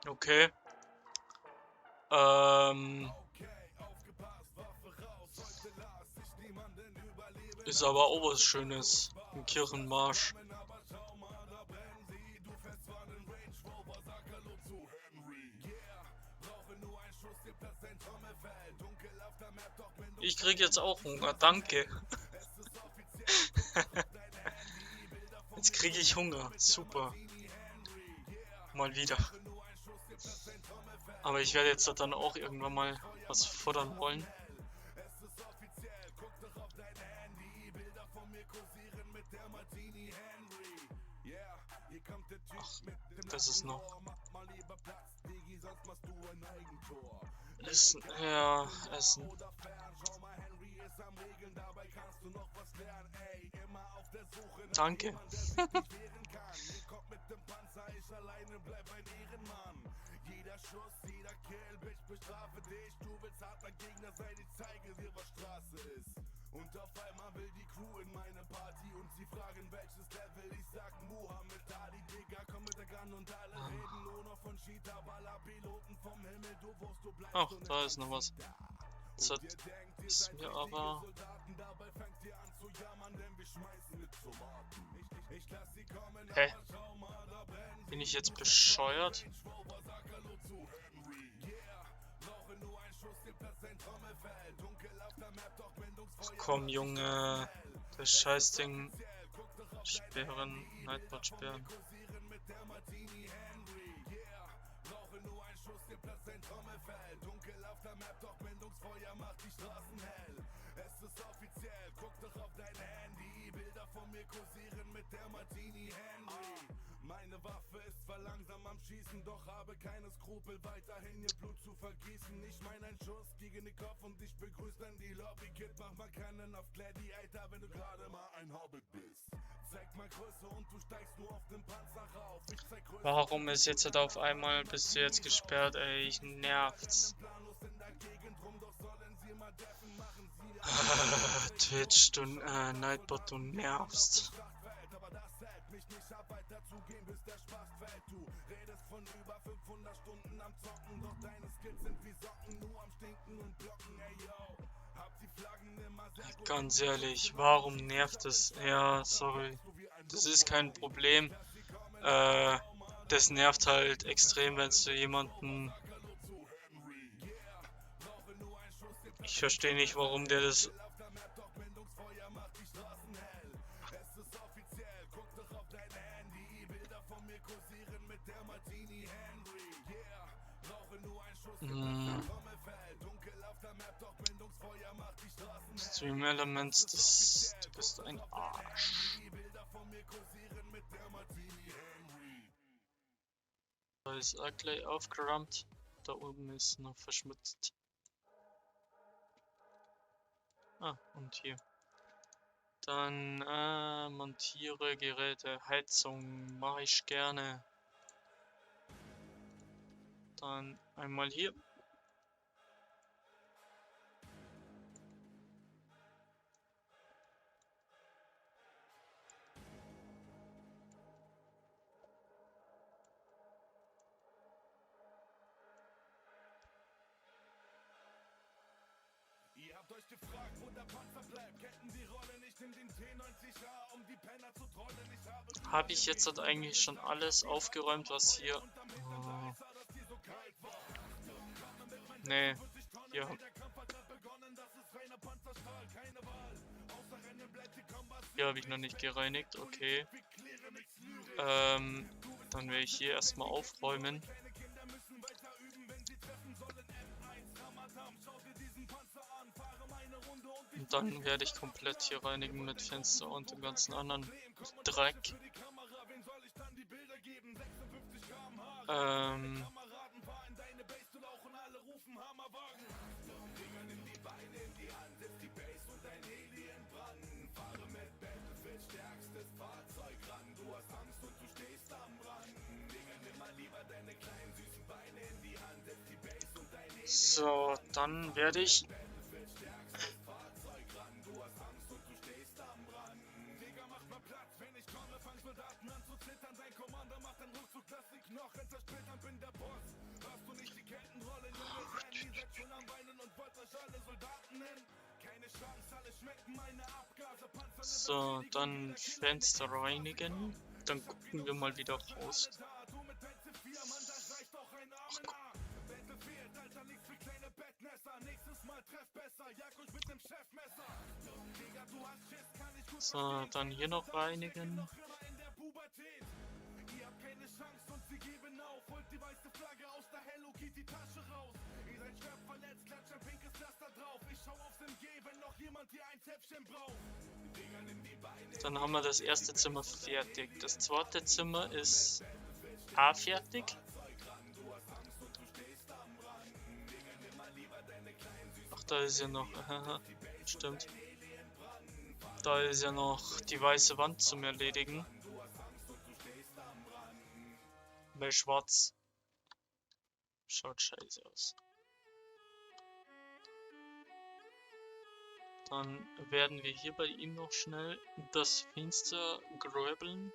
Okay. Ist aber auch was Schönes. Ein Kirchenmarsch. Ich krieg jetzt auch Hunger, danke. Jetzt kriege ich Hunger, super. Mal wieder. Aber ich werde jetzt dann auch irgendwann mal was futtern wollen. Ach, das ist noch. Essen, ja, Essen. Danke. Und auf einmal will die Crew in meine Party und sie fragen welches Level. Ich sag Muhammad Ali, Digga, komm mit der Gun und alle reden nur noch von Cheetah Baller Piloten vom Himmel, du wusst du bleibst. Ach, da ist noch was. Das ist mir aber. Hä? Bin ich jetzt bescheuert? Ach komm, Junge. Das Scheißding. Sperren. Nightbot sperren. auf der Map, doch Blendungsfeuer macht die Straßen hell. Es ist offiziell, guck doch auf dein Handy. Bilder von mir kursieren mit der Martini Henry. Meine Waffe ist zwar langsam am Schießen, doch habe keine Skrupel, weiterhin ihr Blut zu vergießen. Ich mein ein Schuss gegen den Kopf und dich begrüßt dann die Lobby. Kid, mach mal keinen auf Gladiator, wenn du gerade mal ein Hobbit bist. Zeig mal Größe und du steigst nur auf den Panzer rauf. Ich zeig Größe. Warum ist jetzt halt auf einmal, bist du jetzt gesperrt, ey, ich nervt's. Twitch, du, Nightbot, du nervst. Aber das hält mich nicht ab, weiter zugehen, bis der Spaß fällt. Du redest von über 500 Stunden am Zocken, doch deine Skills sind wie Socken, nur am Stinken und Blocken, ey yo. Hab die Flaggen immer sehr gut. Ganz ehrlich, warum nervt es? Ja, sorry. Das ist kein Problem. Das nervt halt extrem, wenn du jemanden... Ich verstehe nicht, warum der das... Stream Elements, du bist ein Arsch. Da ist auch gleich aufgeräumt. Da oben ist noch verschmutzt. Ah, und hier. Dann montiere Geräte, Heizung mache ich gerne. Dann einmal hier. Ihr habt euch gefragt, wo der Panzer bleibt. Ketten die Rolle nicht in den T90A, um die Penner zu trollen. Ich Habe ich jetzt halt eigentlich schon alles aufgeräumt, was hier... Nee, hier... Hier habe ich noch nicht gereinigt, okay. Dann werde ich hier erstmal aufräumen. Und dann werde ich komplett hier reinigen mit Fenster und dem ganzen anderen Dreck. So, dann werde ich... So, dann Fenster reinigen. Dann gucken wir mal wieder raus. So, dann hier noch reinigen. Dann haben wir das erste Zimmer fertig. Das zweite Zimmer ist auch fertig. Ach, da ist ja noch... Stimmt. Da ist ja noch die weiße Wand zum Erledigen. Weil schwarz schaut scheiße aus. Dann werden wir hier bei ihm noch schnell das Fenster grabbeln.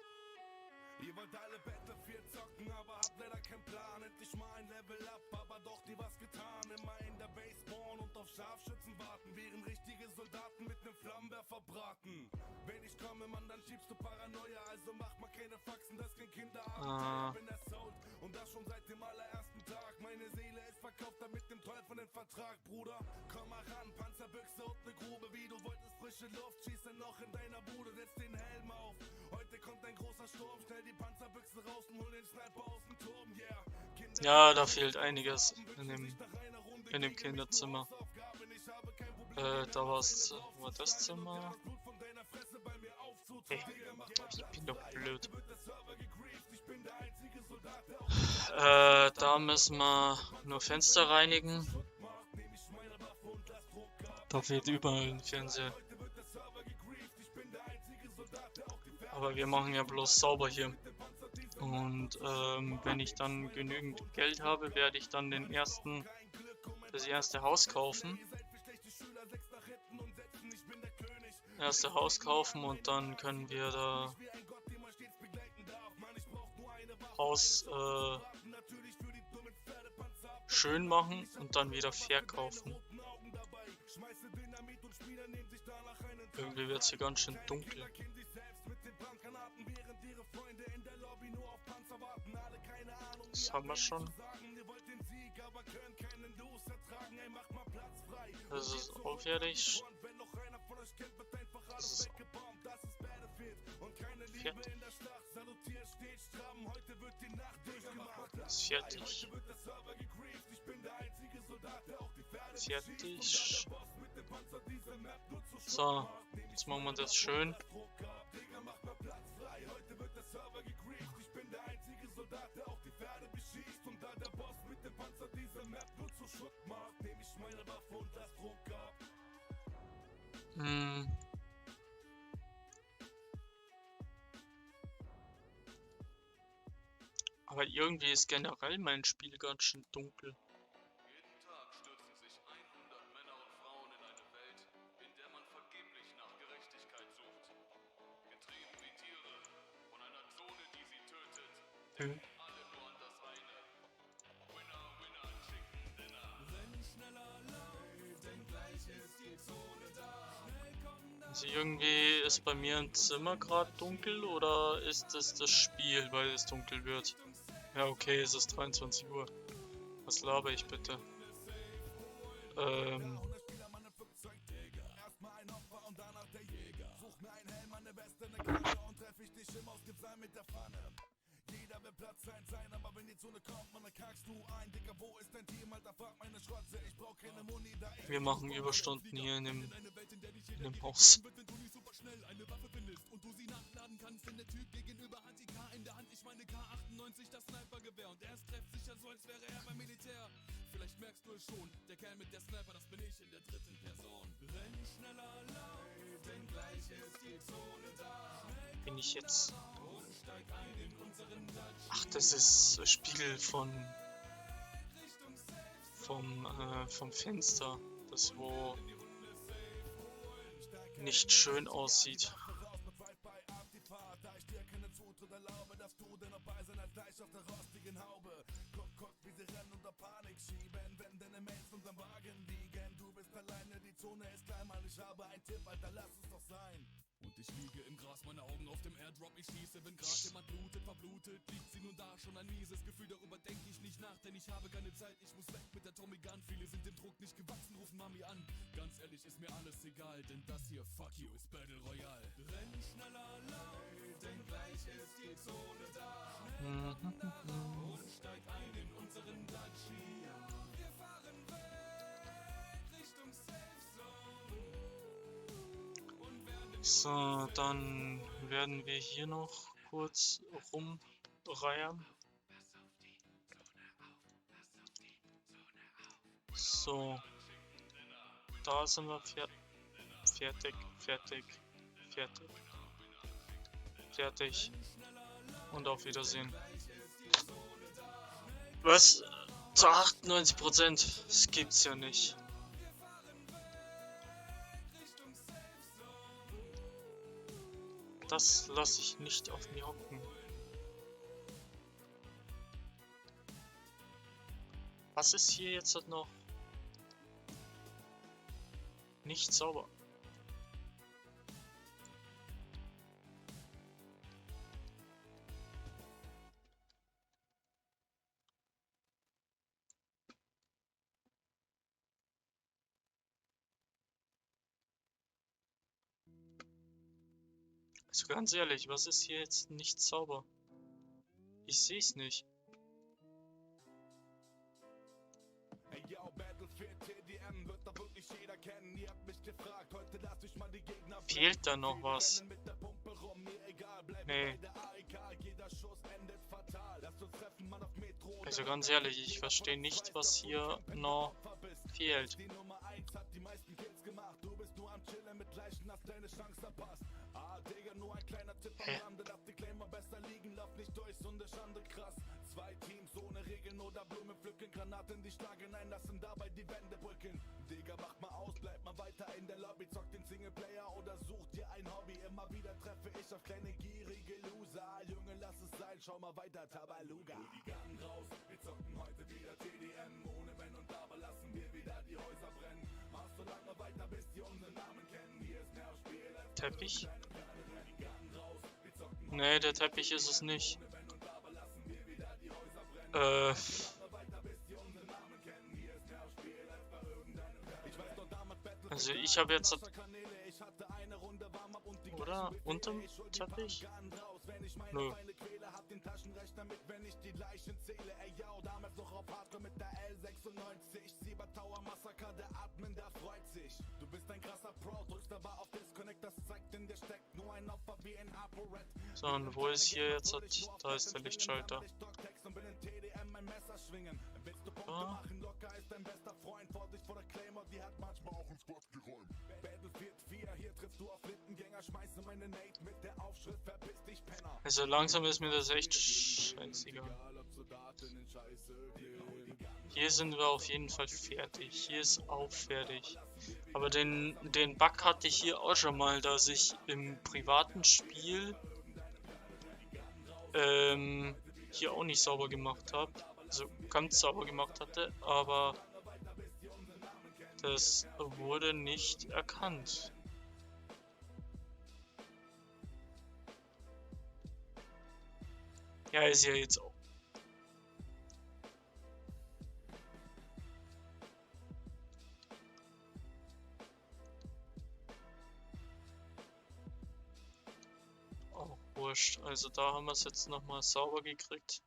Ihr wollt alle Battlefield zocken, aber habt leider keinen Plan. Endlich mal ein Level up, aber doch die was getan. Immer in der Base spawnen und auf Scharfschützen warten, während richtige Soldaten mit nem Flammenwerfer braten. Wenn ich komme, Mann, dann schiebst du Paranoia. Also macht mal keine Faxen, das ist kein Kinderabenteuer. Bin Assault und das schon seit dem allerersten Tag. Meine Seele ist verkauft, damit dem Teufel den Vertrag, Bruder. Komm mal ran, Panzerbüchse und ne Grube. Wie du wolltest frische Luft, schieß ein Loch in deiner Bude. Setz den Helm auf, heute kommt ein großer Sturm. Stell die Panzerbüchse raus und hol den Sniper aus dem Turm, yeah. Ja, da fehlt einiges in dem In dem Kinderzimmer. Da war das Zimmer. Hey, ich bin doch blöd. Da müssen wir nur Fenster reinigen. Da fehlt überall ein Fernseher. Aber wir machen ja bloß sauber hier. Und wenn ich dann genügend Geld habe, werde ich dann das erste Haus kaufen. Und dann können wir da Haus schön machen und dann wieder verkaufen. Irgendwie wird es hier ganz schön dunkel. Das haben wir schon. Das ist auch fertig. Das ist fertig. Das ist fertig. Fertig. So, jetzt machen wir das schön. Aber irgendwie ist generell mein Spiel ganz schön dunkel. Jeden Tag stürzen sich 100 Männer und Frauen in eine Welt, in der man vergeblich nach Gerechtigkeit sucht. Getrieben wie Tiere von einer Zone, die sie tötet, denken alle nur an das eine. Winner, Winner, Chicken Dinner. Renn schneller, lauf, denn gleich ist die Zone da. Also irgendwie ist bei mir im Zimmer gerade dunkel, oder ist es das Spiel, weil es dunkel wird? Ja, okay, es ist 23 Uhr. Was laber ich bitte? Wir machen Überstunden hier in dem Haus. Vielleicht merkst du es schon, der Kerl mit der Sniper, das bin ich in der dritten Person. Renn schneller, lauf, denn gleich ist die Zone da. Bin ich jetzt? Ach, das ist der Spiegel vom Fenster, das wo nicht schön aussieht. Und ich liege im Gras, meine Augen auf dem Airdrop, ich schieße, wenn grad jemand blutet, verblutet, liegt sie nun da, schon ein mieses Gefühl, darüber denke ich nicht nach, denn ich habe keine Zeit, ich muss weg mit der Tommy Gun, viele sind dem Druck nicht gewachsen, rufen Mami an, ganz ehrlich ist mir alles egal, denn das hier, fuck you, ist Battle Royale. Renn schneller, lauf, denn gleich ist die Zone da, und steig ein in unseren Dacia, wir fahren weg, Richtung Safe Zone. So, dann werden wir hier noch kurz rumreiern. So, da sind wir fertig und auf Wiedersehen. Was? Zu 98%? Das gibt's ja nicht. Das lasse ich nicht auf mir hocken. Was ist hier jetzt noch? Nicht sauber. Also ganz ehrlich, was ist hier jetzt nicht sauber? Ich sehe es nicht. Hey yo, Battlefield kennen. Ihr habt mich gefragt, heute lasst euch mal die Gegner Fehlt da noch was? mit der Pumpe rum, mir egal, bleib Nee. bei der AEK, jeder Schuss endet fatal. Lasst uns treffen, Mann, auf Metro. Also ganz ehrlich, ich verstehe nicht, was hier noch fehlt. Die Nummer 1 hat die meisten Kills gemacht. Du bist nur am Chillen mit Leichen, hast deine Chance verpasst. Ah, Digga, nur ein kleiner Tipp am Hä? Rande. Lass die Claimer besser liegen, lauf nicht durch, so eine Schande krass. 2 Teams ohne Regeln oder Blumen pflücken. Granaten, die schlagen ein, lassen dabei die Wände brücken. Digga, macht mal aus, bleibt mal weiter in der Lobby. Zockt den Singleplayer oder sucht dir ein Hobby. Immer wieder treffe ich auf kleine gierige Loser. Junge, lass es sein, schau mal weiter, Tabaluga. Die Gang raus, wir zocken heute wieder TDM. Ohne Wenn und Aber lassen wir wieder die Häuser brennen. Mach so lange weiter, bis die unseren Namen kennen. Hier ist Nervspiel. Teppich? Nee, der Teppich ist es nicht. Also ich habe jetzt... Oder? Unterm Teppich? Nö. Du bist ein krasser Pro, drückst aber auf Disconnect, das zeigt in dir steckt nur ein Opfer wie ein ApoRed. So, und wo ist hier jetzt... Da ist der Lichtschalter. Ah. Also langsam ist mir das echt scheißegal. Hier sind wir auf jeden Fall fertig. Hier ist auch fertig. Aber den Bug hatte ich hier auch schon mal, dass ich im privaten Spiel hier auch nicht sauber gemacht habe. Also ganz sauber gemacht hatte, aber das wurde nicht erkannt. Ja, ist ja jetzt auch. Auch wurscht. Also da haben wir es jetzt nochmal sauber gekriegt.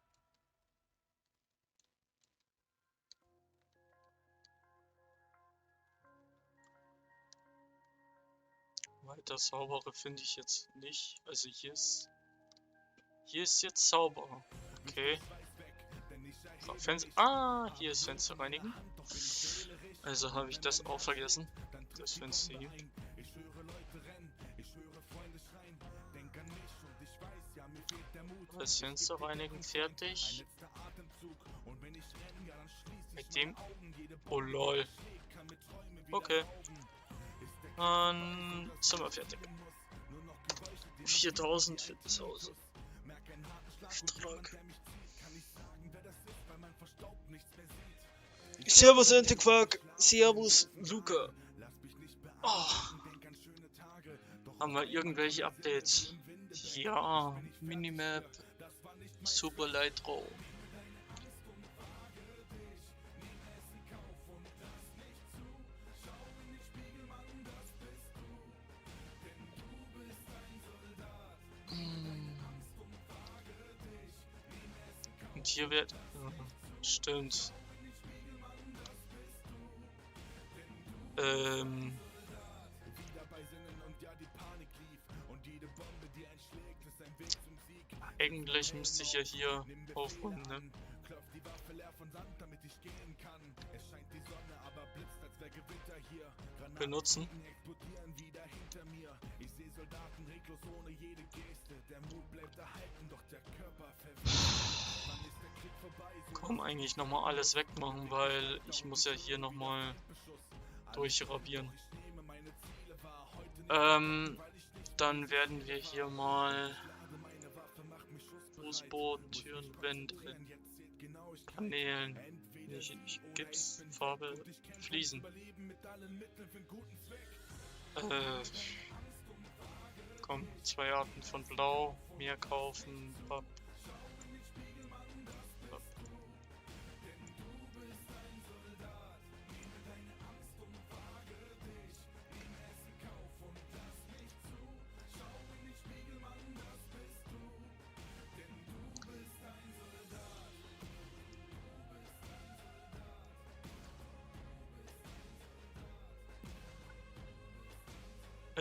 Weiter saubere finde ich jetzt nicht. Also hier ist jetzt sauber. Okay. Hier ist Fenster reinigen. Also habe ich das auch vergessen. Das Fenster hier. Das Fenster reinigen fertig. Mit dem. Oh lol. Okay. Dann sind wir fertig. 4000 für das Haus. Auftrag. Servus Antiquark. Servus Luca. Oh. Haben wir irgendwelche Updates? Ja, Minimap. Super Lightro. Und hier wird... Stimmt. Eigentlich müsste ich ja hier aufräumen, ne? Benutzen. Komm, eigentlich nochmal alles wegmachen, weil ich muss ja hier nochmal durchrabieren. Dann werden wir hier mal Fußboden, Türen, Wände, Paneelen, nicht Gips, Farbe, Fliesen. Komm, 2 Arten von Blau, mehr kaufen, Papp.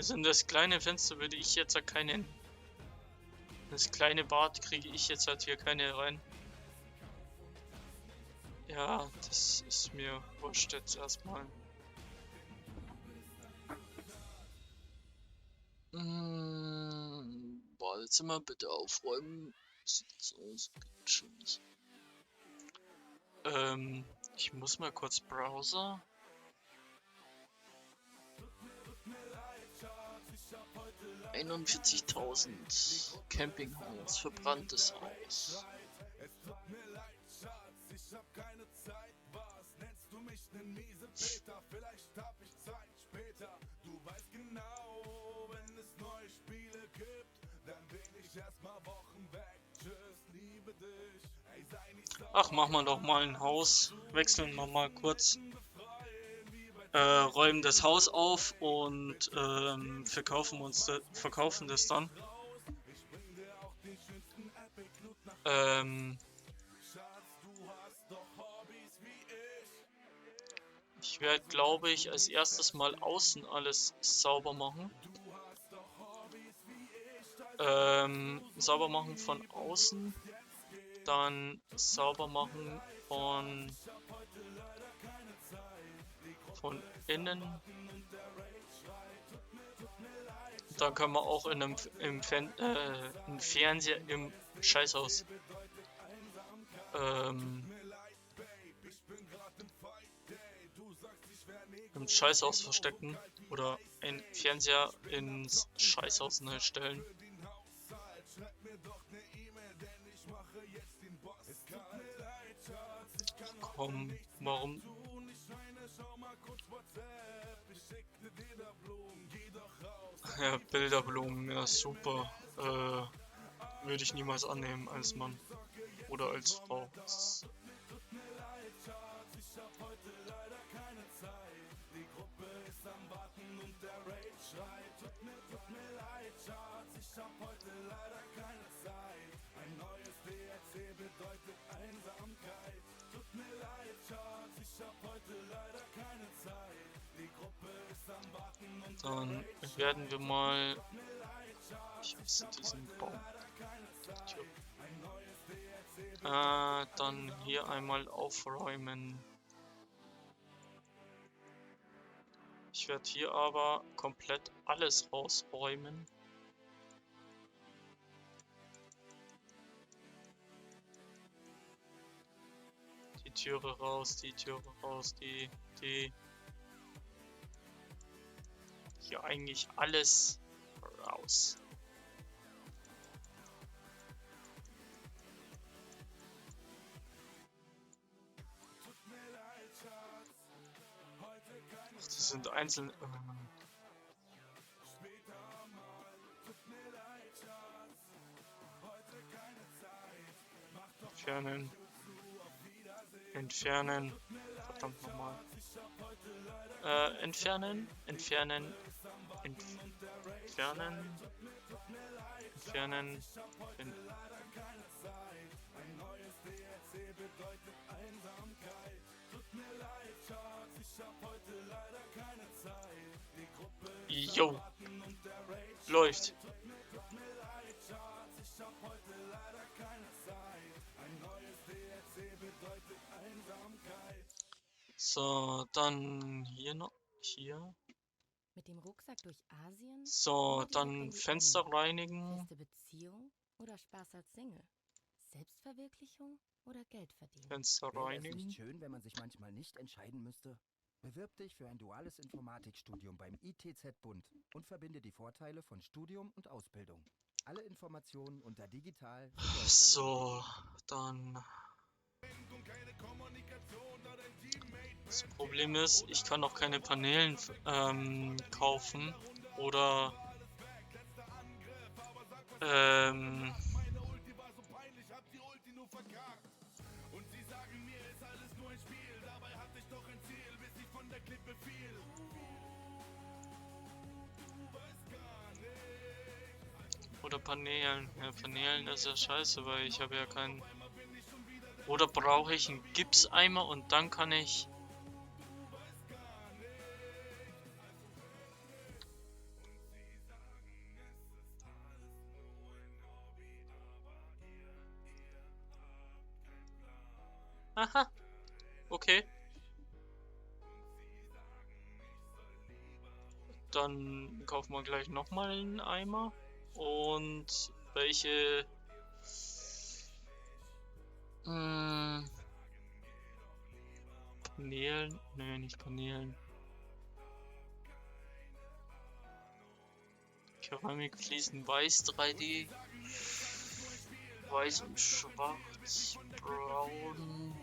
Also in das kleine Fenster würde ich jetzt ja keine... Das kleine Bad kriege ich jetzt halt hier keine rein. Ja, das ist mir wurscht jetzt erstmal. Badezimmer bitte aufräumen. Sieht so aus, geht schon nicht. Ich muss mal kurz Browser. $41.000 Campinghaus, verbranntes Haus. Ach, machen wir doch mal ein Haus. Wechseln wir mal kurz. Räumen das Haus auf und verkaufen das dann. Ich werde, glaube ich, als erstes mal außen alles sauber machen. Sauber machen von außen, dann sauber machen von innen. Dann können wir auch im Fernseher im Scheißhaus im Scheißhaus verstecken oder einen Fernseher ins Scheißhaus neu stellen. Komm, warum? Ja, Bilderblumen, ja super. Würde ich niemals annehmen als Mann oder als Frau. Dann werden wir mal... Ich hasse diesen Baum. Dann hier einmal aufräumen. Ich werde hier aber komplett alles rausräumen. Die Türe raus, die... Hier eigentlich alles raus. Ach, das sind einzelne... Entfernen. Entfernen. Verdammt nochmal. Entfernen. Entfernen. Jo. Läuft. So, dann hier noch. Hier. Mit dem Rucksack durch Asien? So, Oder die dann Woche in Fenster London? reinigen. Feste Beziehung oder Spaß als Single? Selbstverwirklichung oder Geld verdienen? Fenster Wäre es reinigen. nicht schön, wenn man sich manchmal nicht entscheiden müsste? Bewirb dich für ein duales Informatikstudium beim ITZ Bund und verbinde die Vorteile von Studium und Ausbildung. Alle Informationen unter digital. So, dann... Das Problem ist, ich kann noch keine Paneelen kaufen oder Paneelen. Ja, Paneelen ist ja scheiße, weil ich habe ja keinen... Oder brauche ich einen Gipseimer und dann kann ich... Aha, okay. Dann kaufen wir gleich nochmal einen Eimer. Und welche... Paneelen? Nee, nicht Paneelen. Keramikfliesen weiß 3D. Weiß und schwarz. Braun.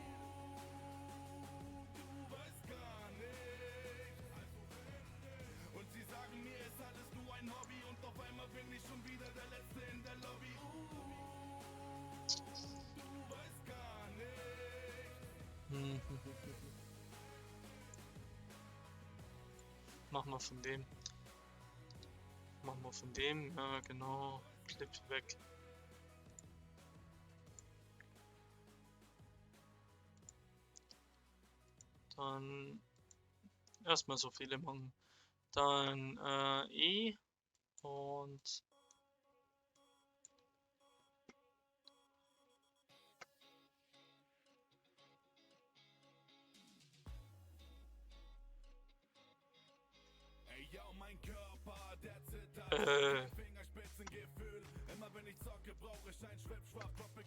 Machen wir von dem. Machen wir von dem, ja genau. Clip weg. Dann erstmal so viele machen. Dann E und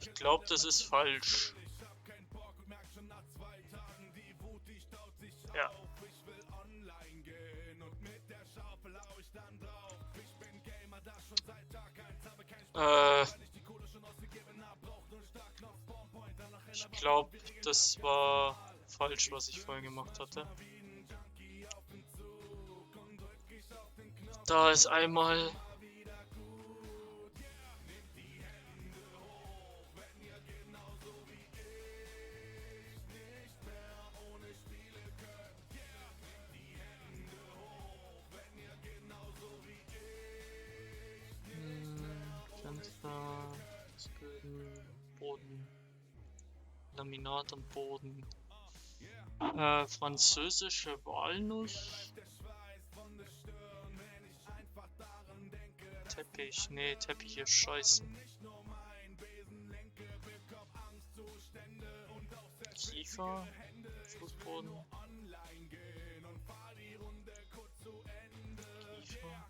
ich glaube, das ist falsch. Ja. Ich glaube, das war falsch, was ich vorhin gemacht hatte. Da ist einmal Fenster, Boden, Laminat am Boden, französische Walnuss, Teppich, nee, Teppich ist scheiße. Kiefer, Fußboden, Kiefer.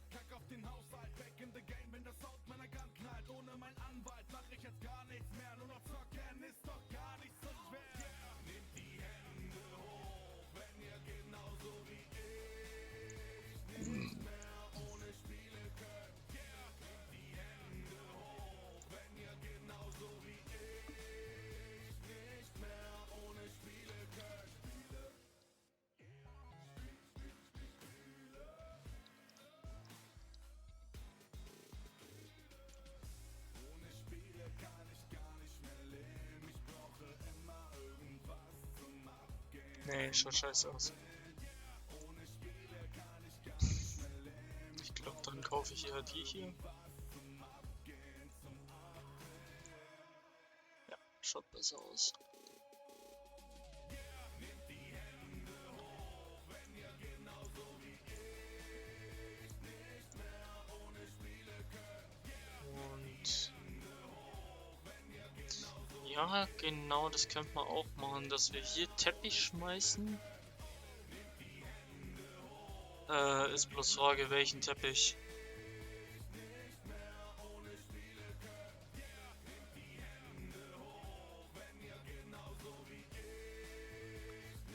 Nee, schaut scheiße aus. Ich glaube, dann kaufe ich eher die hier. Ja, schaut besser aus. Und ja, genau, das könnte man auch machen, dass wir hier Teppich schmeißen. Ist bloß Frage, welchen Teppich.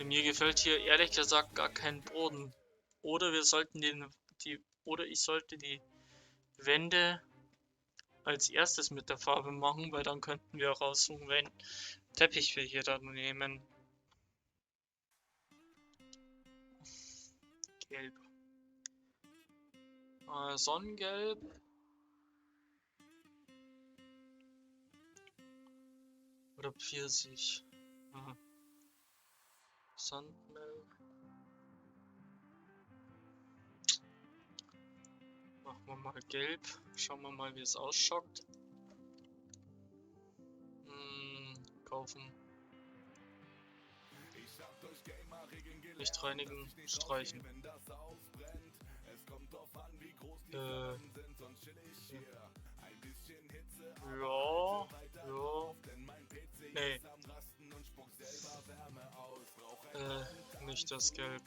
Mir gefällt hier ehrlich gesagt gar kein Boden. Oder wir sollten ich sollte die Wände als erstes mit der Farbe machen, weil dann könnten wir raussuchen, welchen Teppich wir hier dann nehmen. Gelb. Sonnengelb. Oder Pfirsich. Aha. Sandmelk. Machen wir mal gelb. Schauen wir mal, wie es ausschaut. Kaufen. Nicht reinigen, streichen. Ja. Nee. Nicht das Gelb.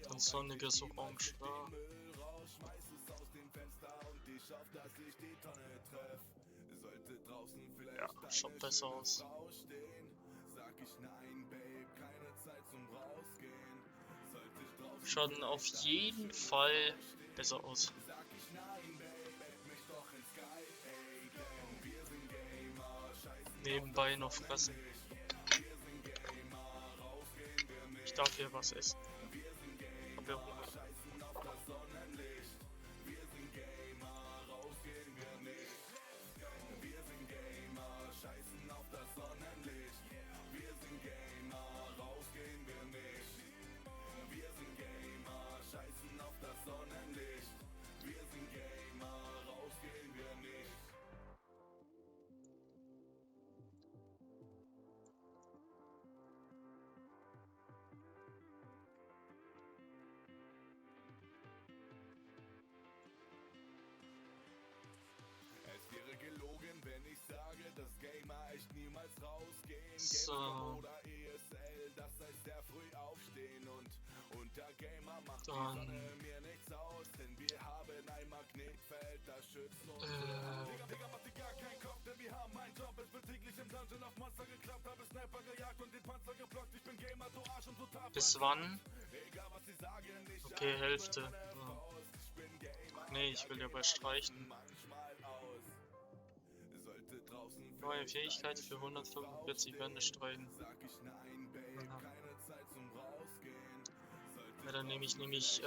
Dann sonniges Orange, ja. Ja, schaut besser aus. Schaut auf jeden Fall besser aus. Nebenbei noch fressen. Ich darf hier was essen. Hab ja Hunger. So. Dann. Bis wann? Okay, Hälfte. Ja. Nee, ich will ja bei Streichen. Neue Fähigkeit für 145 Wände streichen. Ja, dann nehme ich,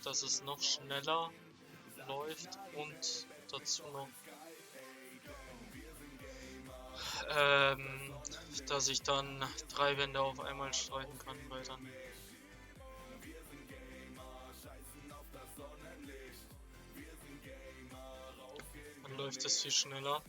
dass es noch schneller läuft und dazu noch, dass ich dann 3 Wände auf einmal streichen kann, weil dann läuft es viel schneller.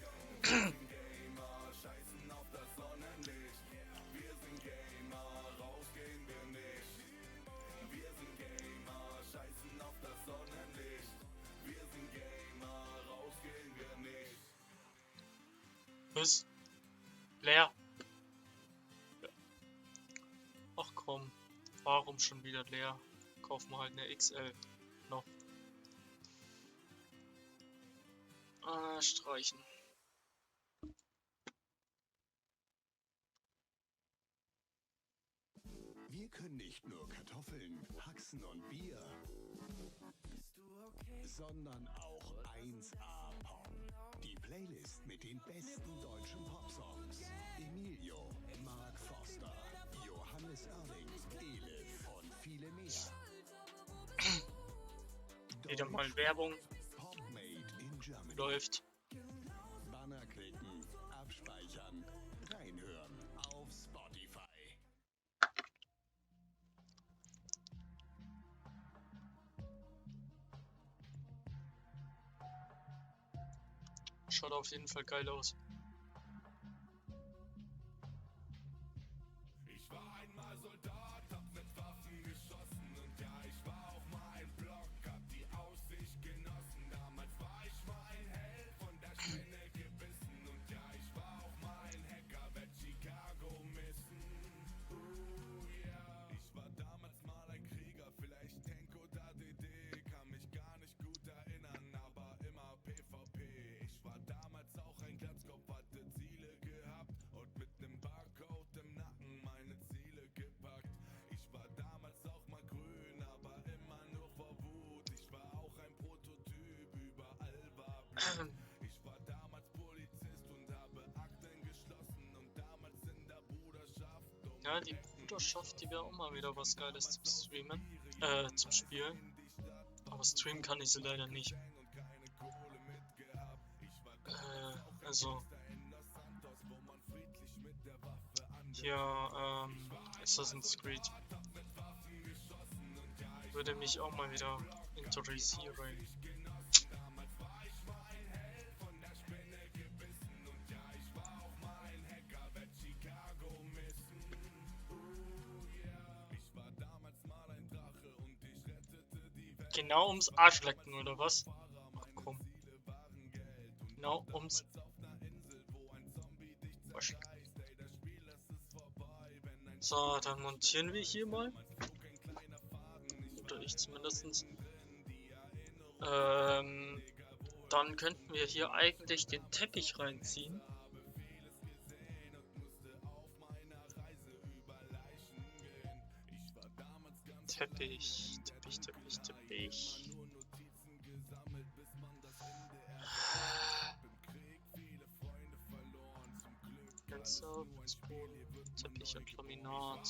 Was? Leer. Ach komm, warum schon wieder leer? Kaufen wir halt eine XL noch. Streichen. Wir können nicht nur Kartoffeln, Haxen und Bier, sondern auch 1A Pop. Die Playlist mit den besten deutschen Popsongs. Emilio, Mark Forster, Johannes Oerling, Elif und viele mehr. Wieder mal Werbung. Pop made in Germany. Läuft. Banner klicken, abspeichern, reinhören auf Spotify. Schaut auf jeden Fall geil aus. Ich war einmal Soldat, hab mit Waffen geschossen und ja, ich war auf meinem Block, hab die Aussicht genossen. Damals war ich mal ein Held, von der Spinne gebissen und ja, ich war auch mal ein Hacker, werd Chicago missen. Yeah. Ich war damals mal ein Krieger, vielleicht Tank oder DD, kann mich gar nicht gut erinnern, aber immer PvP. Ich war damals auch ein Glatzkopf, hatte Ziele gehabt und mit nem Barcode im Nacken meine Ziele gepackt. Ich war damals auch mal grün, aber immer nur vor Wut. Ich war auch ein Prototyp, überall war Blut. Ich war damals Polizist und habe Akten geschlossen und damals in der Bruderschaft. Ja, die Bruderschaft, die wäre auch mal wieder was Geiles zum Streamen. Zum Spielen. Aber streamen kann ich sie leider nicht. Also. Hier, Assassin's Creed. Würde mich auch mal wieder interessieren. Genau ums Arschlecken, oder was? Ach komm. Genau, ums... So, dann montieren wir hier mal. Oder ich zumindest. Dann könnten wir hier eigentlich den Teppich reinziehen. Teppich. Fenster, Fußboden, Teppich und Laminat.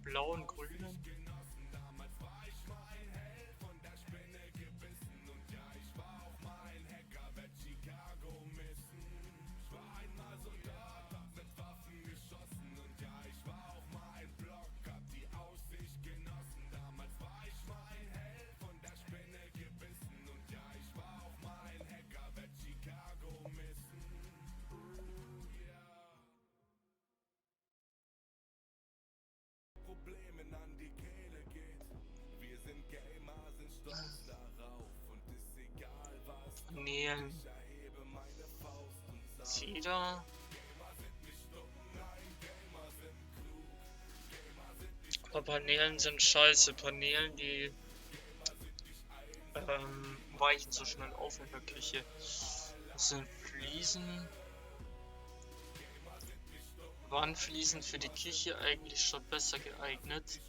Blau und grün. Problemen an die Kehle geht. Wir sind Gamer, sind stolz darauf und ist egal was. Paneelen. Ich erhebe meine Faust und sag, Zeder. Gamer sind nicht dumm, nein, Gamer sind klug. Gamer sind nicht Aber Paneelen sind scheiße. Paneelen, die weichen so schnell auf in der Küche. Das sind Fliesen. Wandfliesen für die Küche eigentlich schon besser geeignet.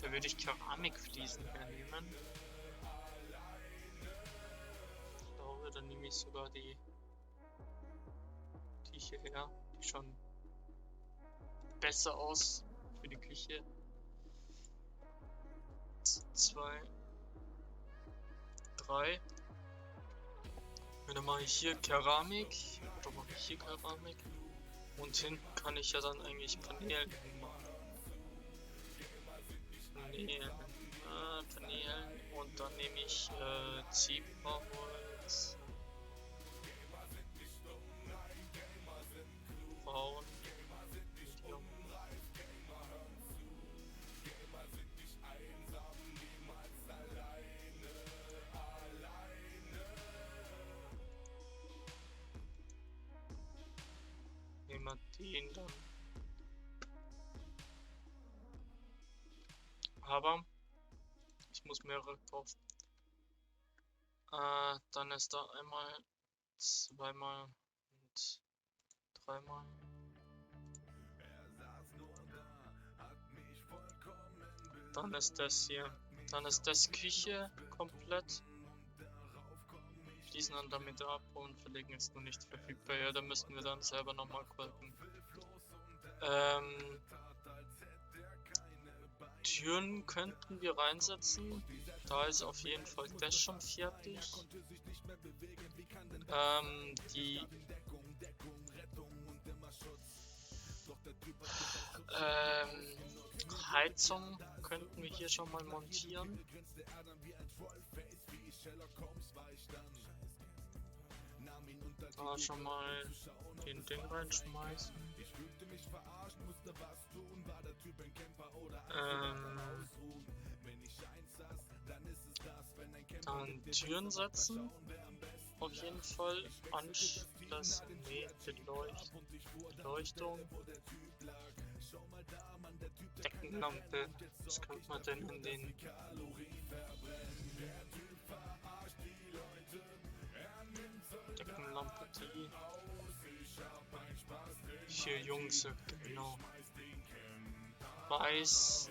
Da würde ich Keramikfliesen hernehmen. Ich glaube, dann nehme ich sogar die hier her. Die schon besser aus für die Küche. 2, 3. Und dann mache ich hier Keramik. Oder mache ich hier Keramik. Und hinten kann ich ja dann eigentlich Paneelen machen. Paneelen. Und dann nehme ich Zebraholz. Braun. Medium. Nehmen wir den dann. Aber ich muss mehrere kaufen. Dann ist da einmal, zweimal und dreimal. Dann ist das hier. Dann ist das Küche komplett. Schließen dann damit ab und verlegen ist noch nicht verfügbar. Ja, da müssten wir dann selber nochmal gucken. Türen könnten wir reinsetzen. Da ist auf jeden Fall das schon fertig. Die Heizung könnten wir hier schon mal montieren. Da schon mal den Ding reinschmeißen. Dann Türen setzen. Auf jeden Fall anschließen. Nee, Beleuchtung. Deckenlampe. Was könnte man denn in den Deckenlampe, die 4 Jungs, genau. Weiß.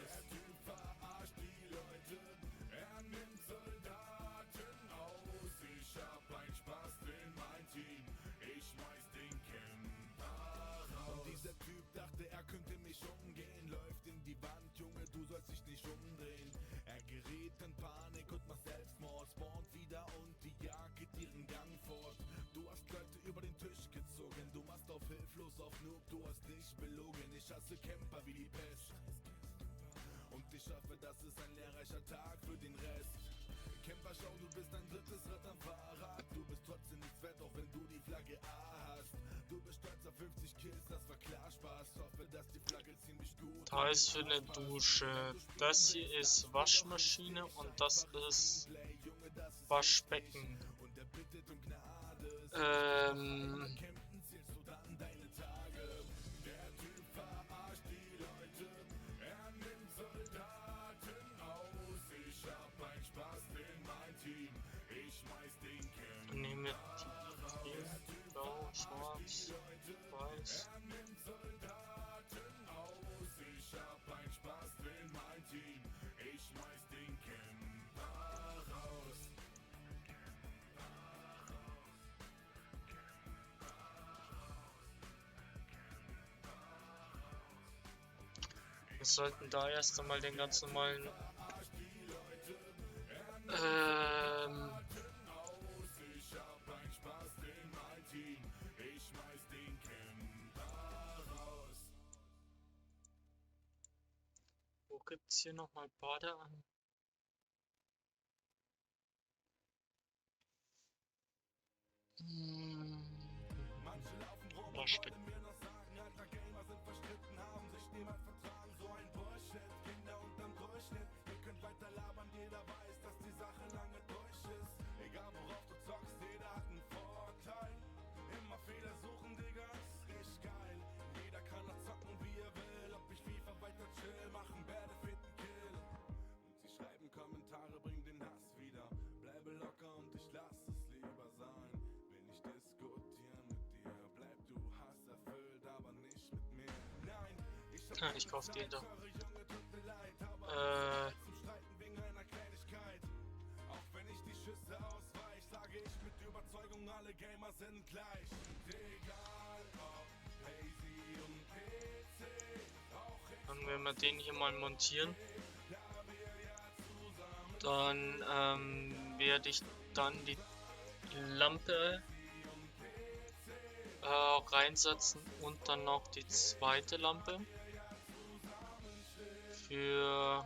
Camper wie die Pest. Und ich hoffe, das ist ein lehrreicher Tag für den Rest. Camper, schau, du bist ein drittes Rad am Fahrrad. Du bist trotzdem nichts wert, auch wenn du die Flagge A hast. Du bist stolz auf 50 Kills, das war klar Spaß. Hoffe, dass die Flagge ziemlich Da ist für eine Dusche. Das hier ist Waschmaschine und das ist Waschbecken. Nehme die blau, schwarz, weiß. Wir sollten da erst einmal den ganz normalen wo gibt's hier nochmal Bade an? Waschbecken. Kommentare bringen den Hass wieder. Bleibe locker und ich lass es lieber sein. Will nicht diskutieren mit dir. Bleib du hasserfüllt, aber nicht mit mir. Nein, Ich kauf den da. zum Streiten wegen einer Kleinigkeit. Auch wenn ich die Schüsse ausweich, sage ich mit Überzeugung, alle Gamer sind gleich. Egal ob Hazy und PC. Dann werden wir den hier mal montieren. Dann werde ich dann die Lampe reinsetzen und dann noch die zweite Lampe für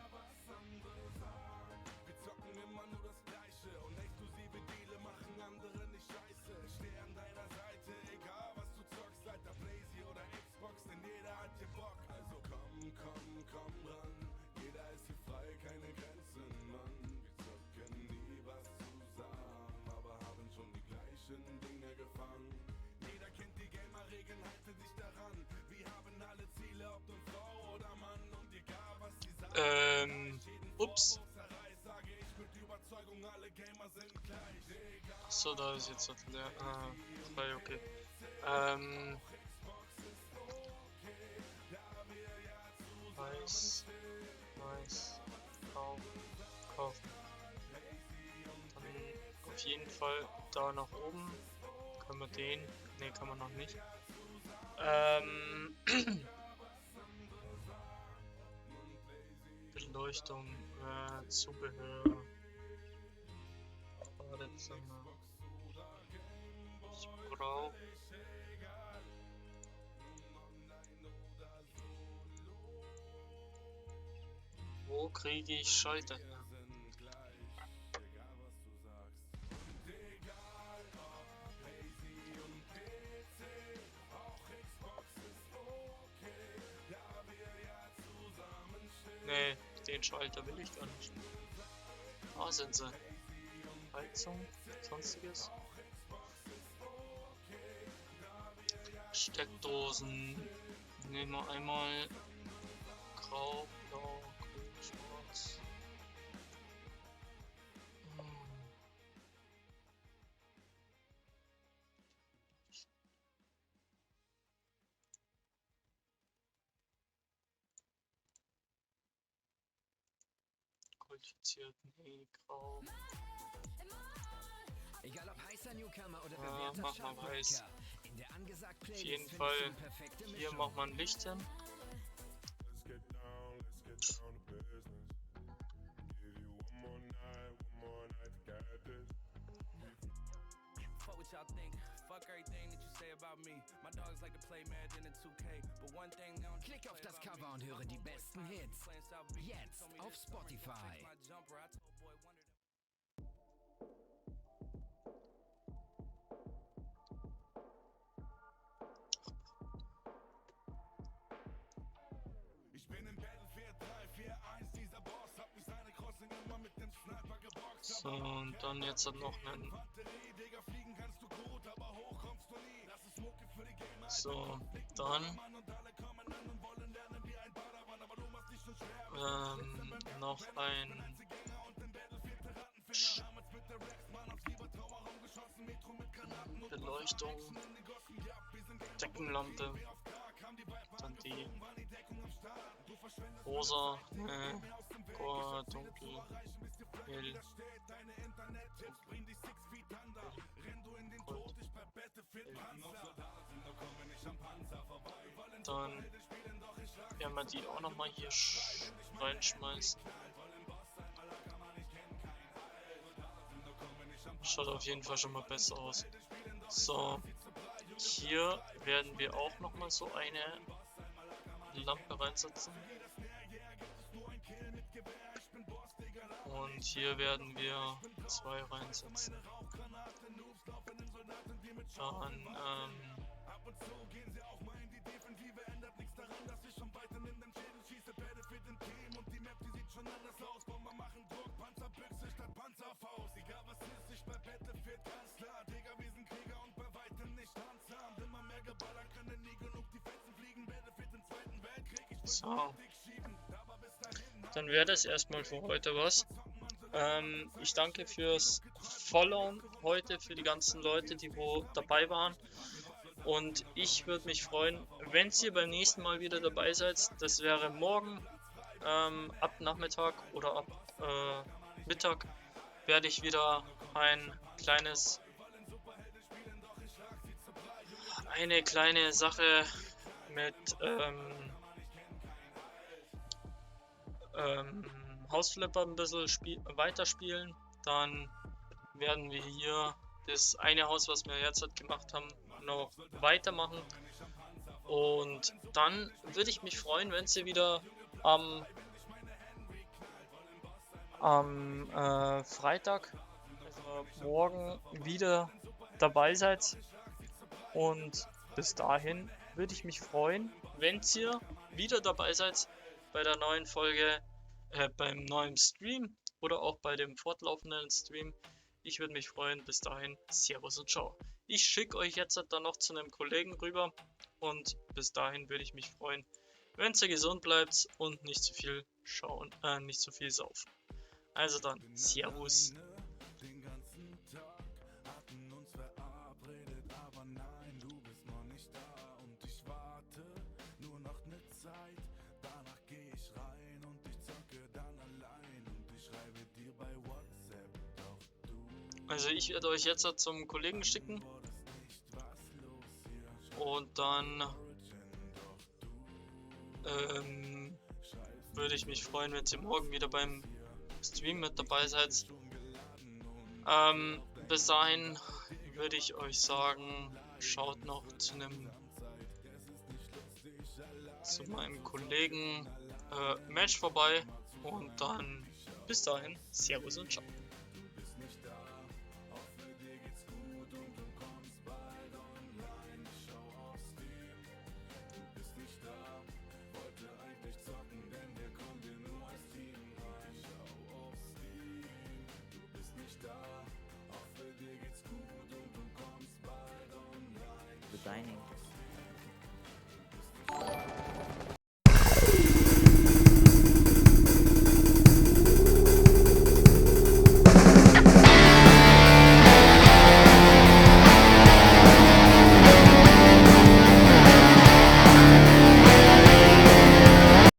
ups. So, da ist jetzt noch der. Okay. Weiß, kaufen. Dann auf jeden Fall da nach oben. Können wir den? Ne, kann man noch nicht. Beleuchtung, Zubehör, Badezimmer. Ich brauche wo kriege ich Schalter her? Nee, den Schalter will ich gar nicht. Da sind sie. Heizung, sonstiges. Steckdosen. Nehmen wir einmal grau, blau, grün, schwarz. Qualifiziert, nee, grau. Egal ob heißer Newcomer oder Ja, bewährter mach mal weiß. Sharpworker, in der angesagt Auf Playlist jeden findest Fall du die perfekte hier Mischung. macht man Licht hin. Let's get down to business. Give you one more night to get this. Fuck what y'all think. Fuck everything that you say about me. My dogs like to play Madden in 2K, but one thing they don't Klick auf das Cover und höre die besten Hits. Jetzt auf Spotify. Ich bin Und dann jetzt noch einen. So, dann noch ein Beleuchtung, Deckenlampe, dann die rosa, dunkel, hell, dann werden wir die auch nochmal hier reinschmeißen. Schaut auf jeden Fall schon mal besser aus. So, hier werden wir auch nochmal so eine Lampe reinsetzen. Und hier werden wir 2 reinsetzen. Dann, so. Dann wäre das erstmal für heute was. Ich danke fürs Followen heute, für die ganzen Leute, die wo dabei waren. Und ich würde mich freuen, wenn ihr beim nächsten Mal wieder dabei seid. Das wäre morgen ab Nachmittag oder ab Mittag werde ich wieder eine kleine Sache mit Hausflipper ein bisschen weiterspielen. Dann werden wir hier das eine Haus, was wir jetzt gemacht haben, noch weitermachen. Und dann würde ich mich freuen, wenn Sie wieder am Freitag, also morgen, wieder dabei seid. Und bis dahin würde ich mich freuen, wenn ihr wieder dabei seid bei der neuen Folge, beim neuen Stream oder auch bei dem fortlaufenden Stream. Ich würde mich freuen. Bis dahin, Servus und Ciao. Ich schicke euch jetzt dann noch zu einem Kollegen rüber und bis dahin würde ich mich freuen, wenn ihr gesund bleibt und nicht zu viel nicht zu viel saufen. Also dann, Servus. Den ganzen Tag hatten uns verabredet, aber nein, du bist noch nicht da und ich warte nur noch ne Zeit. Danach geh ich rein und ich zocke dann allein und ich schreibe dir bei WhatsApp, doch du. Also ich werde euch jetzt zum Kollegen schicken und dann würde ich mich freuen, wenn ihr morgen wieder beim Stream mit dabei seid. Bis dahin würde ich euch sagen, schaut noch zu meinem Kollegen Match vorbei und dann bis dahin, Servus und Ciao. The dining